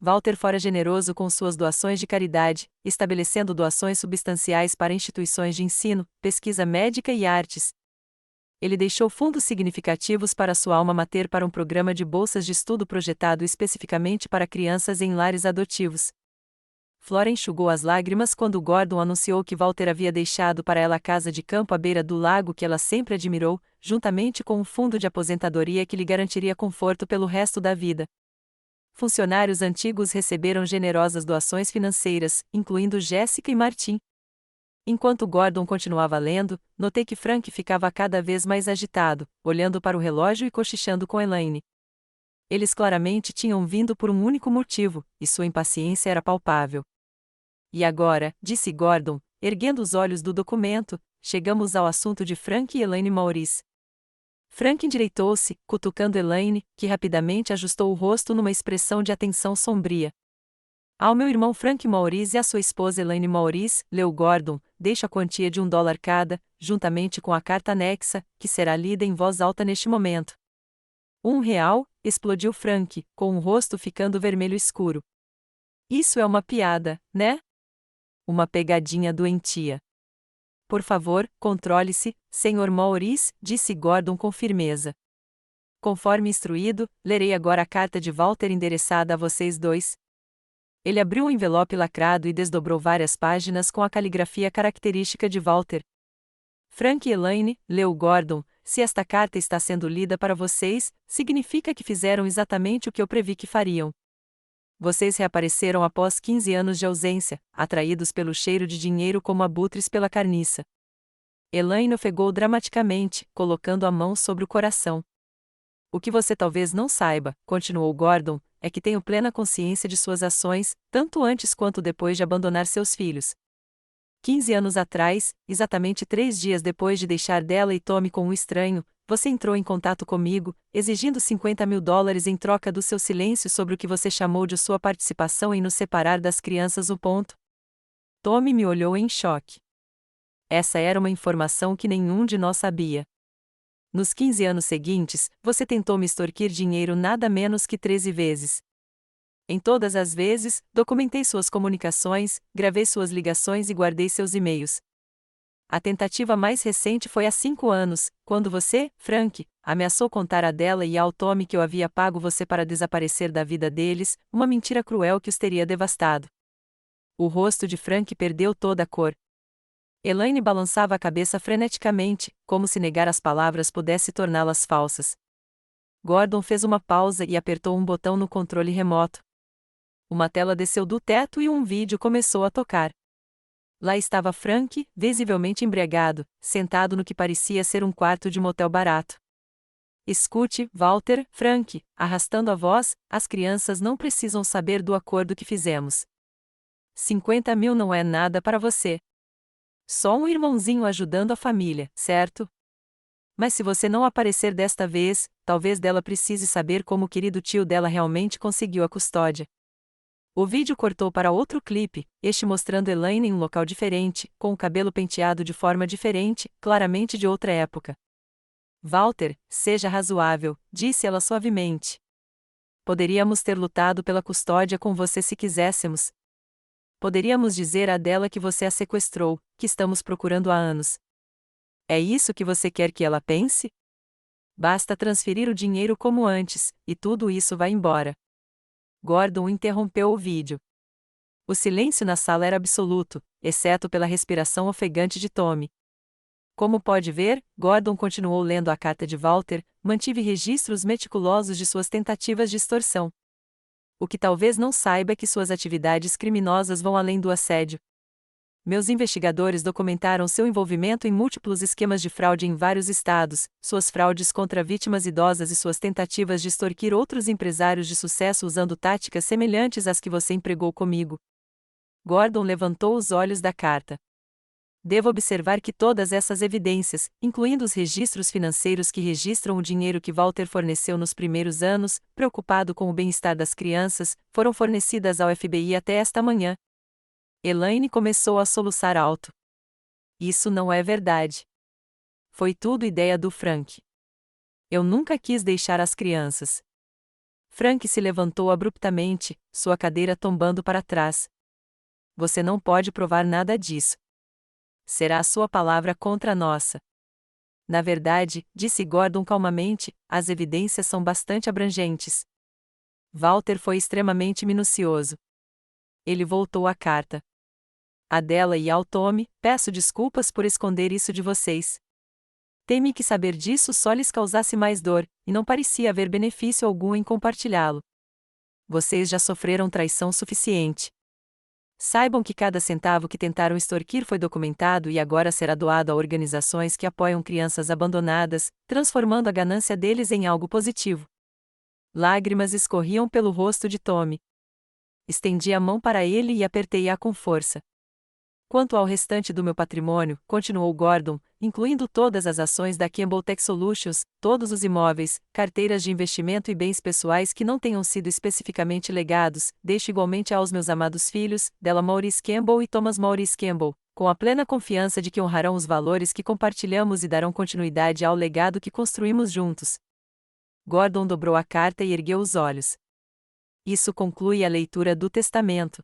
Walter fora generoso com suas doações de caridade, estabelecendo doações substanciais para instituições de ensino, pesquisa médica e artes. Ele deixou fundos significativos para sua alma mater para um programa de bolsas de estudo projetado especificamente para crianças em lares adotivos. Flora enxugou as lágrimas quando Gordon anunciou que Walter havia deixado para ela a casa de campo à beira do lago que ela sempre admirou, juntamente com um fundo de aposentadoria que lhe garantiria conforto pelo resto da vida. Funcionários antigos receberam generosas doações financeiras, incluindo Jessica e Martin. Enquanto Gordon continuava lendo, notei que Frank ficava cada vez mais agitado, olhando para o relógio e cochichando com Elaine. Eles claramente tinham vindo por um único motivo, e sua impaciência era palpável. E agora, disse Gordon, erguendo os olhos do documento, chegamos ao assunto de Frank e Elaine Maurice. Frank endireitou-se, cutucando Elaine, que rapidamente ajustou o rosto numa expressão de atenção sombria. Ao meu irmão Frank Maurice e à sua esposa Elaine Maurice, leu Gordon, deixo a quantia de $1 cada, juntamente com a carta anexa, que será lida em voz alta neste momento. R$1? Explodiu Frank, com o rosto ficando vermelho escuro. Isso é uma piada, né? Uma pegadinha doentia. Por favor, controle-se, Sr. Maurice, disse Gordon com firmeza. Conforme instruído, lerei agora a carta de Walter endereçada a vocês dois. Ele abriu um envelope lacrado e desdobrou várias páginas com a caligrafia característica de Walter. Frank e Elaine, leu Gordon, se esta carta está sendo lida para vocês, significa que fizeram exatamente o que eu previ que fariam. Vocês reapareceram após 15 anos de ausência, atraídos pelo cheiro de dinheiro como abutres pela carniça. Elaine ofegou dramaticamente, colocando a mão sobre o coração. O que você talvez não saiba, continuou Gordon, é que tenho plena consciência de suas ações, tanto antes quanto depois de abandonar seus filhos. 15 anos atrás, exatamente 3 dias depois de deixar dela e Tommy com um estranho, você entrou em contato comigo, exigindo $50.000 em troca do seu silêncio sobre o que você chamou de sua participação em nos separar das crianças. Tommy me olhou em choque. Essa era uma informação que nenhum de nós sabia. Nos 15 anos seguintes, você tentou me extorquir dinheiro nada menos que 13 vezes. Em todas as vezes, documentei suas comunicações, gravei suas ligações e guardei seus e-mails. A tentativa mais recente foi há 5 anos, quando você, Frank, ameaçou contar a Della e ao Tommy que eu havia pago você para desaparecer da vida deles, uma mentira cruel que os teria devastado. O rosto de Frank perdeu toda a cor. Elaine balançava a cabeça freneticamente, como se negar as palavras pudesse torná-las falsas. Gordon fez uma pausa e apertou um botão no controle remoto. Uma tela desceu do teto e um vídeo começou a tocar. Lá estava Frank, visivelmente embriagado, sentado no que parecia ser um quarto de motel barato. Escute, Walter, Frank, arrastando a voz, as crianças não precisam saber do acordo que fizemos. 50 mil não é nada para você. Só um irmãozinho ajudando a família, certo? Mas se você não aparecer desta vez, talvez Della precise saber como o querido tio dela realmente conseguiu a custódia. O vídeo cortou para outro clipe, este mostrando Elaine em um local diferente, com o cabelo penteado de forma diferente, claramente de outra época. Walter, seja razoável, disse ela suavemente. Poderíamos ter lutado pela custódia com você se quiséssemos. Poderíamos dizer a Della que você a sequestrou, que estamos procurando há anos. É isso que você quer que ela pense? Basta transferir o dinheiro como antes, e tudo isso vai embora. Gordon interrompeu o vídeo. O silêncio na sala era absoluto, exceto pela respiração ofegante de Tommy. Como pode ver, Gordon continuou lendo a carta de Walter, mantive registros meticulosos de suas tentativas de extorsão. O que talvez não saiba é que suas atividades criminosas vão além do assédio. Meus investigadores documentaram seu envolvimento em múltiplos esquemas de fraude em vários estados, suas fraudes contra vítimas idosas e suas tentativas de extorquir outros empresários de sucesso usando táticas semelhantes às que você empregou comigo. Gordon levantou os olhos da carta. Devo observar que todas essas evidências, incluindo os registros financeiros que registram o dinheiro que Walter forneceu nos primeiros anos, preocupado com o bem-estar das crianças, foram fornecidas ao FBI até esta manhã. Elaine começou a soluçar alto. Isso não é verdade. Foi tudo ideia do Frank. Eu nunca quis deixar as crianças. Frank se levantou abruptamente, sua cadeira tombando para trás. Você não pode provar nada disso. Será a sua palavra contra a nossa. Na verdade, disse Gordon calmamente, as evidências são bastante abrangentes. Walter foi extremamente minucioso. Ele voltou à carta. A Della e ao Tommy, peço desculpas por esconder isso de vocês. Temi que saber disso só lhes causasse mais dor, e não parecia haver benefício algum em compartilhá-lo. Vocês já sofreram traição suficiente. Saibam que cada centavo que tentaram extorquir foi documentado e agora será doado a organizações que apoiam crianças abandonadas, transformando a ganância deles em algo positivo. Lágrimas escorriam pelo rosto de Tommy. Estendi a mão para ele e apertei-a com força. Quanto ao restante do meu patrimônio, continuou Gordon, incluindo todas as ações da Campbell Tech Solutions, todos os imóveis, carteiras de investimento e bens pessoais que não tenham sido especificamente legados, deixo igualmente aos meus amados filhos, Della Maurice Campbell e Thomas Maurice Campbell, com a plena confiança de que honrarão os valores que compartilhamos e darão continuidade ao legado que construímos juntos. Gordon dobrou a carta e ergueu os olhos. Isso conclui a leitura do testamento.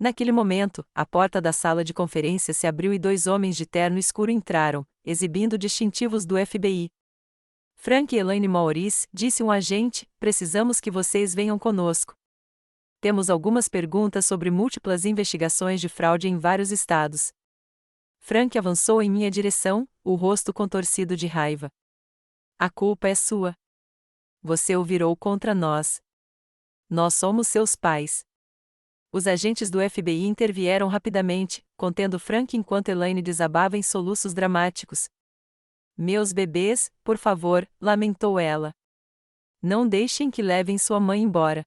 Naquele momento, a porta da sala de conferência se abriu e 2 homens de terno escuro entraram, exibindo distintivos do FBI. Frank e Elaine Maurice, disse um agente, precisamos que vocês venham conosco. Temos algumas perguntas sobre múltiplas investigações de fraude em vários estados. Frank avançou em minha direção, o rosto contorcido de raiva. A culpa é sua. Você o virou contra nós. Nós somos seus pais. Os agentes do FBI intervieram rapidamente, contendo Frank enquanto Elaine desabava em soluços dramáticos. Meus bebês, por favor, lamentou ela. Não deixem que levem sua mãe embora.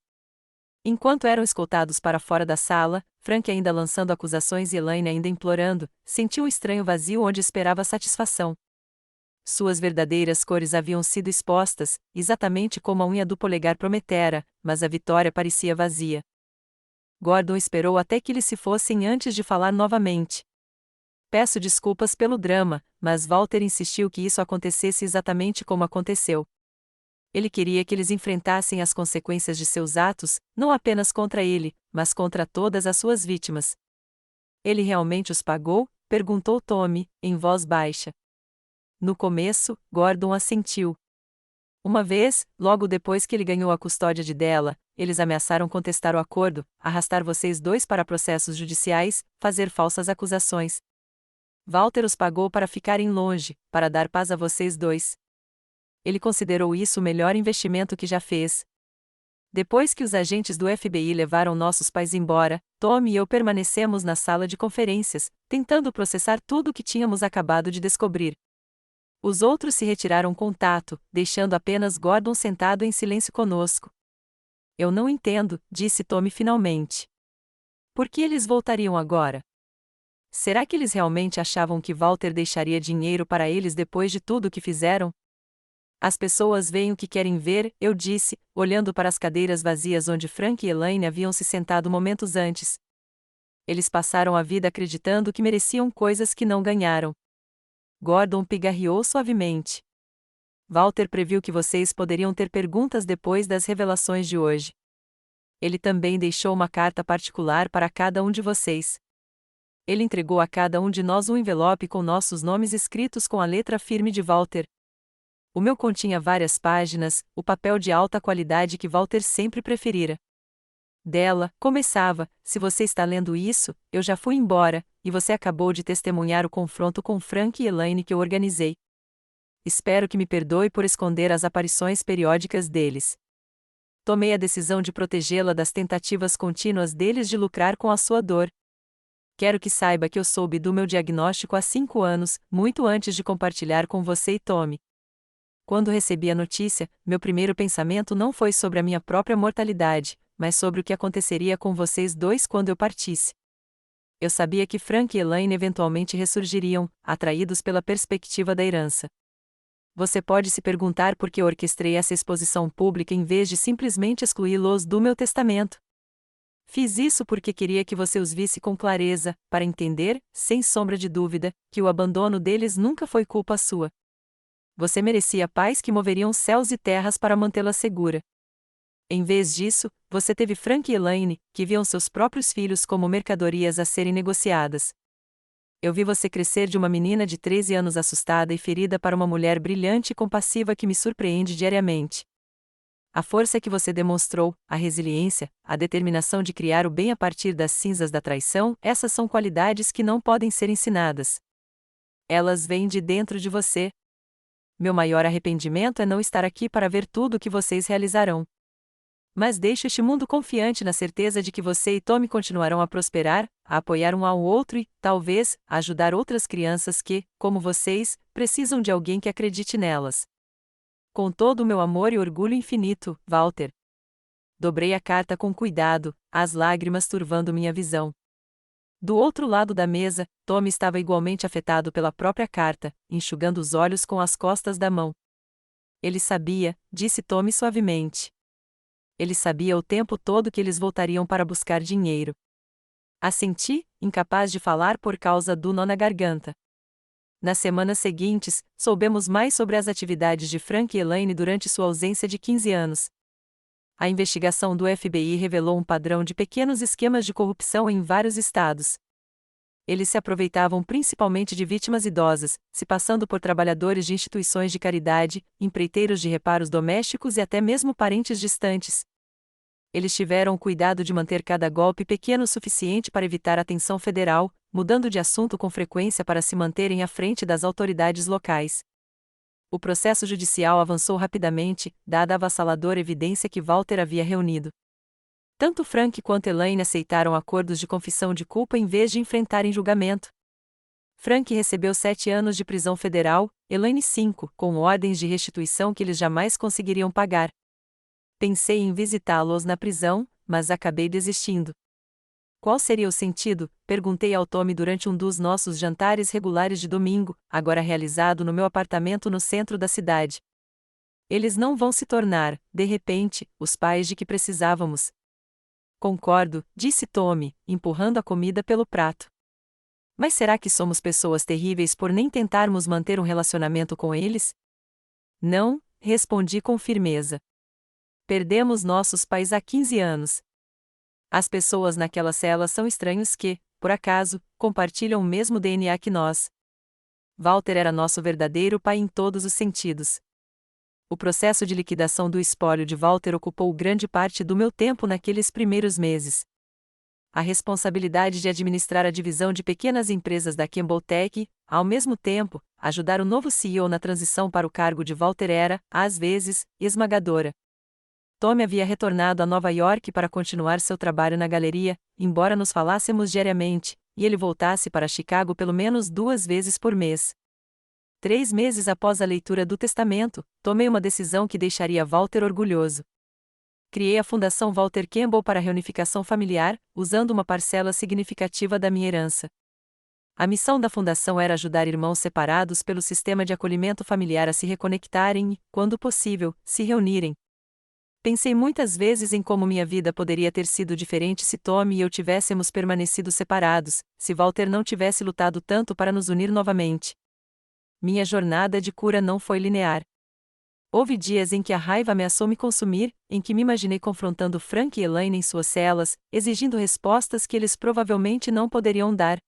Enquanto eram escoltados para fora da sala, Frank ainda lançando acusações e Elaine ainda implorando, sentiu um estranho vazio onde esperava satisfação. Suas verdadeiras cores haviam sido expostas, exatamente como a unha do polegar prometera, mas a vitória parecia vazia. Gordon esperou até que eles se fossem antes de falar novamente. Peço desculpas pelo drama, mas Walter insistiu que isso acontecesse exatamente como aconteceu. Ele queria que eles enfrentassem as consequências de seus atos, não apenas contra ele, mas contra todas as suas vítimas. Ele realmente os pagou? Perguntou Tommy, em voz baixa. No começo, Gordon assentiu. Uma vez, logo depois que ele ganhou a custódia de Della, eles ameaçaram contestar o acordo, arrastar vocês dois para processos judiciais, fazer falsas acusações. Walter os pagou para ficarem longe, para dar paz a vocês dois. Ele considerou isso o melhor investimento que já fez. Depois que os agentes do FBI levaram nossos pais embora, Tommy e eu permanecemos na sala de conferências, tentando processar tudo o que tínhamos acabado de descobrir. Os outros se retiraram com tato, deixando apenas Gordon sentado em silêncio conosco. Eu não entendo, disse Tommy finalmente. Por que eles voltariam agora? Será que eles realmente achavam que Walter deixaria dinheiro para eles depois de tudo o que fizeram? As pessoas veem o que querem ver, eu disse, olhando para as cadeiras vazias onde Frank e Elaine haviam se sentado momentos antes. Eles passaram a vida acreditando que mereciam coisas que não ganharam. Gordon pigarreou suavemente. Walter previu que vocês poderiam ter perguntas depois das revelações de hoje. Ele também deixou uma carta particular para cada um de vocês. Ele entregou a cada um de nós um envelope com nossos nomes escritos com a letra firme de Walter. O meu continha várias páginas, o papel de alta qualidade que Walter sempre preferira. Della, começava, se você está lendo isso, eu já fui embora, e você acabou de testemunhar o confronto com Frank e Elaine que eu organizei. Espero que me perdoe por esconder as aparições periódicas deles. Tomei a decisão de protegê-la das tentativas contínuas deles de lucrar com a sua dor. Quero que saiba que eu soube do meu diagnóstico há 5 anos, muito antes de compartilhar com você e Tommy. Quando recebi a notícia, meu primeiro pensamento não foi sobre a minha própria mortalidade, mas sobre o que aconteceria com vocês dois quando eu partisse. Eu sabia que Frank e Elaine eventualmente ressurgiriam, atraídos pela perspectiva da herança. Você pode se perguntar por que eu orquestrei essa exposição pública em vez de simplesmente excluí-los do meu testamento. Fiz isso porque queria que você os visse com clareza, para entender, sem sombra de dúvida, que o abandono deles nunca foi culpa sua. Você merecia paz que moveriam céus e terras para mantê-la segura. Em vez disso, você teve Frank e Elaine, que viam seus próprios filhos como mercadorias a serem negociadas. Eu vi você crescer de uma menina de 13 anos assustada e ferida para uma mulher brilhante e compassiva que me surpreende diariamente. A força que você demonstrou, a resiliência, a determinação de criar o bem a partir das cinzas da traição, essas são qualidades que não podem ser ensinadas. Elas vêm de dentro de você. Meu maior arrependimento é não estar aqui para ver tudo o que vocês realizarão. Mas deixo este mundo confiante na certeza de que você e Tommy continuarão a prosperar, a apoiar um ao outro e, talvez, a ajudar outras crianças que, como vocês, precisam de alguém que acredite nelas. Com todo o meu amor e orgulho infinito, Walter. Dobrei a carta com cuidado, as lágrimas turvando minha visão. Do outro lado da mesa, Tommy estava igualmente afetado pela própria carta, enxugando os olhos com as costas da mão. Ele sabia, disse Tommy suavemente. Ele sabia o tempo todo que eles voltariam para buscar dinheiro. Assenti, incapaz de falar por causa do nó na garganta. Nas semanas seguintes, soubemos mais sobre as atividades de Frank e Elaine durante sua ausência de 15 anos. A investigação do FBI revelou um padrão de pequenos esquemas de corrupção em vários estados. Eles se aproveitavam principalmente de vítimas idosas, se passando por trabalhadores de instituições de caridade, empreiteiros de reparos domésticos e até mesmo parentes distantes. Eles tiveram o cuidado de manter cada golpe pequeno o suficiente para evitar atenção federal, mudando de assunto com frequência para se manterem à frente das autoridades locais. O processo judicial avançou rapidamente, dada a avassaladora evidência que Walter havia reunido. Tanto Frank quanto Elaine aceitaram acordos de confissão de culpa em vez de enfrentarem julgamento. Frank recebeu 7 anos de prisão federal, Elaine 5, com ordens de restituição que eles jamais conseguiriam pagar. Pensei em visitá-los na prisão, mas acabei desistindo. Qual seria o sentido? Perguntei ao Tommy durante um dos nossos jantares regulares de domingo, agora realizado no meu apartamento no centro da cidade. Eles não vão se tornar, de repente, os pais de que precisávamos. Concordo, disse Tommy, empurrando a comida pelo prato. Mas será que somos pessoas terríveis por nem tentarmos manter um relacionamento com eles? Não, respondi com firmeza. Perdemos nossos pais há 15 anos. As pessoas naquela cela são estranhos que, por acaso, compartilham o mesmo DNA que nós. Walter era nosso verdadeiro pai em todos os sentidos. O processo de liquidação do espólio de Walter ocupou grande parte do meu tempo naqueles primeiros meses. A responsabilidade de administrar a divisão de pequenas empresas da Campbell Tech, ao mesmo tempo, ajudar o novo CEO na transição para o cargo de Walter era, às vezes, esmagadora. Tommy havia retornado a Nova York para continuar seu trabalho na galeria, embora nos falássemos diariamente, e ele voltasse para Chicago pelo menos 2 vezes por mês. 3 meses após a leitura do testamento, tomei uma decisão que deixaria Walter orgulhoso. Criei a Fundação Walter Campbell para a reunificação familiar, usando uma parcela significativa da minha herança. A missão da fundação era ajudar irmãos separados pelo sistema de acolhimento familiar a se reconectarem e, quando possível, se reunirem. Pensei muitas vezes em como minha vida poderia ter sido diferente se Tommy e eu tivéssemos permanecido separados, se Walter não tivesse lutado tanto para nos unir novamente. Minha jornada de cura não foi linear. Houve dias em que a raiva ameaçou me consumir, em que me imaginei confrontando Frank e Elaine em suas celas, exigindo respostas que eles provavelmente não poderiam dar.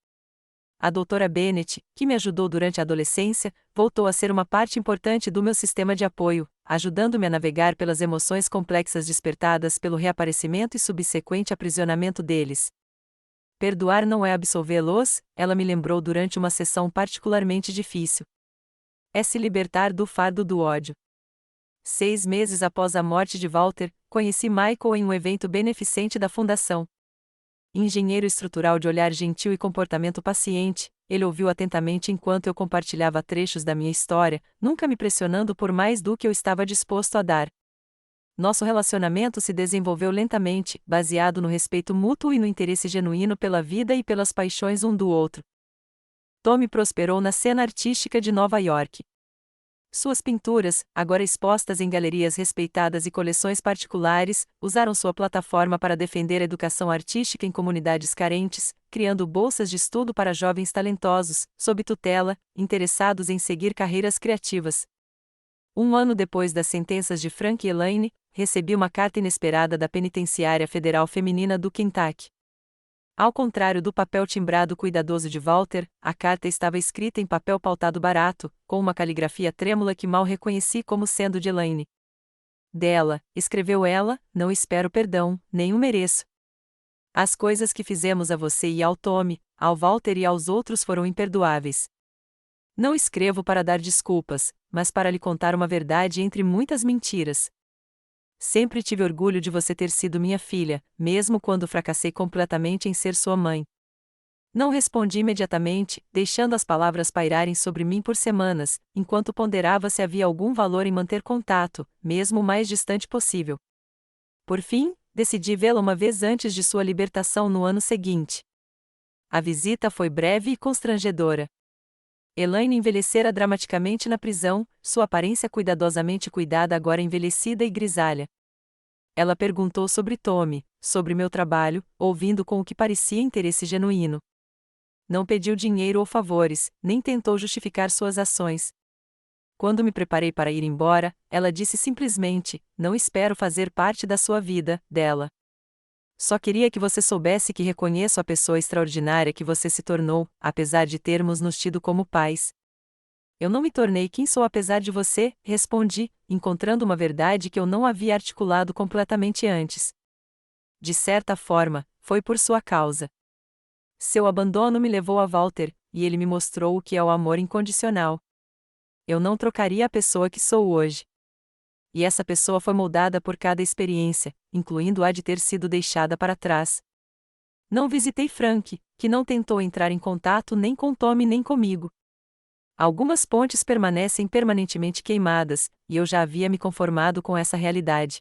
A doutora Bennett, que me ajudou durante a adolescência, voltou a ser uma parte importante do meu sistema de apoio, ajudando-me a navegar pelas emoções complexas despertadas pelo reaparecimento e subsequente aprisionamento deles. Perdoar não é absolvê-los, ela me lembrou durante uma sessão particularmente difícil. É se libertar do fardo do ódio. 6 meses após a morte de Walter, conheci Michael em um evento beneficente da Fundação. Engenheiro estrutural de olhar gentil e comportamento paciente, ele ouviu atentamente enquanto eu compartilhava trechos da minha história, nunca me pressionando por mais do que eu estava disposto a dar. Nosso relacionamento se desenvolveu lentamente, baseado no respeito mútuo e no interesse genuíno pela vida e pelas paixões um do outro. Tommy prosperou na cena artística de Nova York. Suas pinturas, agora expostas em galerias respeitadas e coleções particulares, usaram sua plataforma para defender a educação artística em comunidades carentes, criando bolsas de estudo para jovens talentosos, sob tutela, interessados em seguir carreiras criativas. 1 ano depois das sentenças de Frank e Elaine, recebi uma carta inesperada da Penitenciária Federal Feminina do Kentucky. Ao contrário do papel timbrado cuidadoso de Walter, a carta estava escrita em papel pautado barato, com uma caligrafia trêmula que mal reconheci como sendo de Elaine. Dela, escreveu ela, não espero perdão, nem o mereço. As coisas que fizemos a você e ao Tommy, ao Walter e aos outros foram imperdoáveis. Não escrevo para dar desculpas, mas para lhe contar uma verdade entre muitas mentiras. Sempre tive orgulho de você ter sido minha filha, mesmo quando fracassei completamente em ser sua mãe. Não respondi imediatamente, deixando as palavras pairarem sobre mim por semanas, enquanto ponderava se havia algum valor em manter contato, mesmo o mais distante possível. Por fim, decidi vê-la uma vez antes de sua libertação no ano seguinte. A visita foi breve e constrangedora. Elaine envelhecera dramaticamente na prisão, sua aparência cuidadosamente cuidada agora envelhecida e grisalha. Ela perguntou sobre Tommy, sobre meu trabalho, ouvindo com o que parecia interesse genuíno. Não pediu dinheiro ou favores, nem tentou justificar suas ações. Quando me preparei para ir embora, ela disse simplesmente: não espero fazer parte da sua vida, dela. Só queria que você soubesse que reconheço a pessoa extraordinária que você se tornou, apesar de termos nos tido como pais. Eu não me tornei quem sou apesar de você, respondi, encontrando uma verdade que eu não havia articulado completamente antes. De certa forma, foi por sua causa. Seu abandono me levou a Walter, e ele me mostrou o que é o amor incondicional. Eu não trocaria a pessoa que sou hoje. E essa pessoa foi moldada por cada experiência, incluindo a de ter sido deixada para trás. Não visitei Frank, que não tentou entrar em contato nem com Tommy nem comigo. Algumas pontes permanecem permanentemente queimadas, e eu já havia me conformado com essa realidade.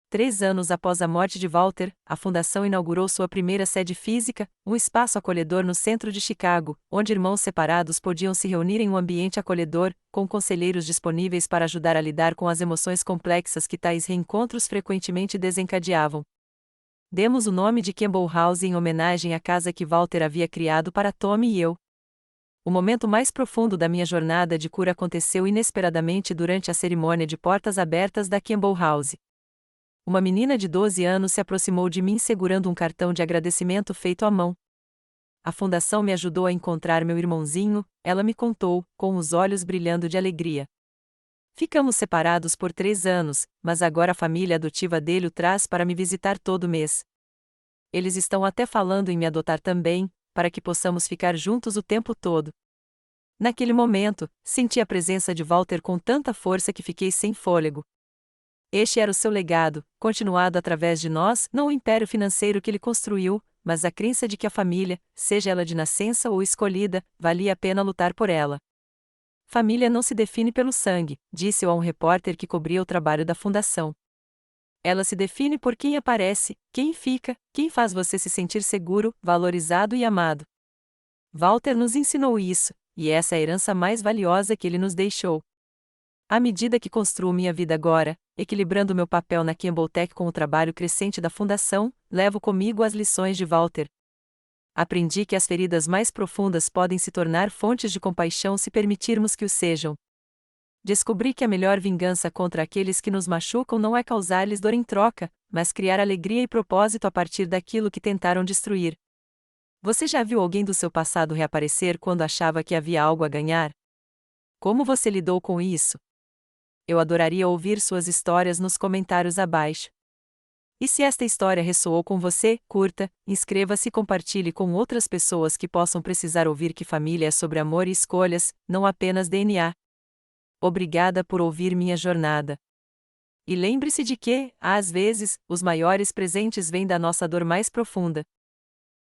3 anos após a morte de Walter, a Fundação inaugurou sua primeira sede física, um espaço acolhedor no centro de Chicago, onde irmãos separados podiam se reunir em um ambiente acolhedor, com conselheiros disponíveis para ajudar a lidar com as emoções complexas que tais reencontros frequentemente desencadeavam. Demos o nome de Campbell House em homenagem à casa que Walter havia criado para Tommy e eu. O momento mais profundo da minha jornada de cura aconteceu inesperadamente durante a cerimônia de portas abertas da Campbell House. Uma menina de 12 anos se aproximou de mim segurando um cartão de agradecimento feito à mão. A fundação me ajudou a encontrar meu irmãozinho, ela me contou, com os olhos brilhando de alegria. Ficamos separados por 3 anos, mas agora a família adotiva dele o traz para me visitar todo mês. Eles estão até falando em me adotar também, para que possamos ficar juntos o tempo todo. Naquele momento, senti a presença de Walter com tanta força que fiquei sem fôlego. Este era o seu legado, continuado através de nós, não o império financeiro que ele construiu, mas a crença de que a família, seja ela de nascença ou escolhida, valia a pena lutar por ela. Família não se define pelo sangue, disse eu a um repórter que cobria o trabalho da fundação. Ela se define por quem aparece, quem fica, quem faz você se sentir seguro, valorizado e amado. Walter nos ensinou isso, e essa é a herança mais valiosa que ele nos deixou. À medida que construo minha vida agora, equilibrando meu papel na Campbell Tech com o trabalho crescente da fundação, levo comigo as lições de Walter. Aprendi que as feridas mais profundas podem se tornar fontes de compaixão se permitirmos que o sejam. Descobri que a melhor vingança contra aqueles que nos machucam não é causar-lhes dor em troca, mas criar alegria e propósito a partir daquilo que tentaram destruir. Você já viu alguém do seu passado reaparecer quando achava que havia algo a ganhar? Como você lidou com isso? Eu adoraria ouvir suas histórias nos comentários abaixo. E se esta história ressoou com você, curta, inscreva-se e compartilhe com outras pessoas que possam precisar ouvir que família é sobre amor e escolhas, não apenas DNA. Obrigada por ouvir minha jornada. E lembre-se de que, às vezes, os maiores presentes vêm da nossa dor mais profunda.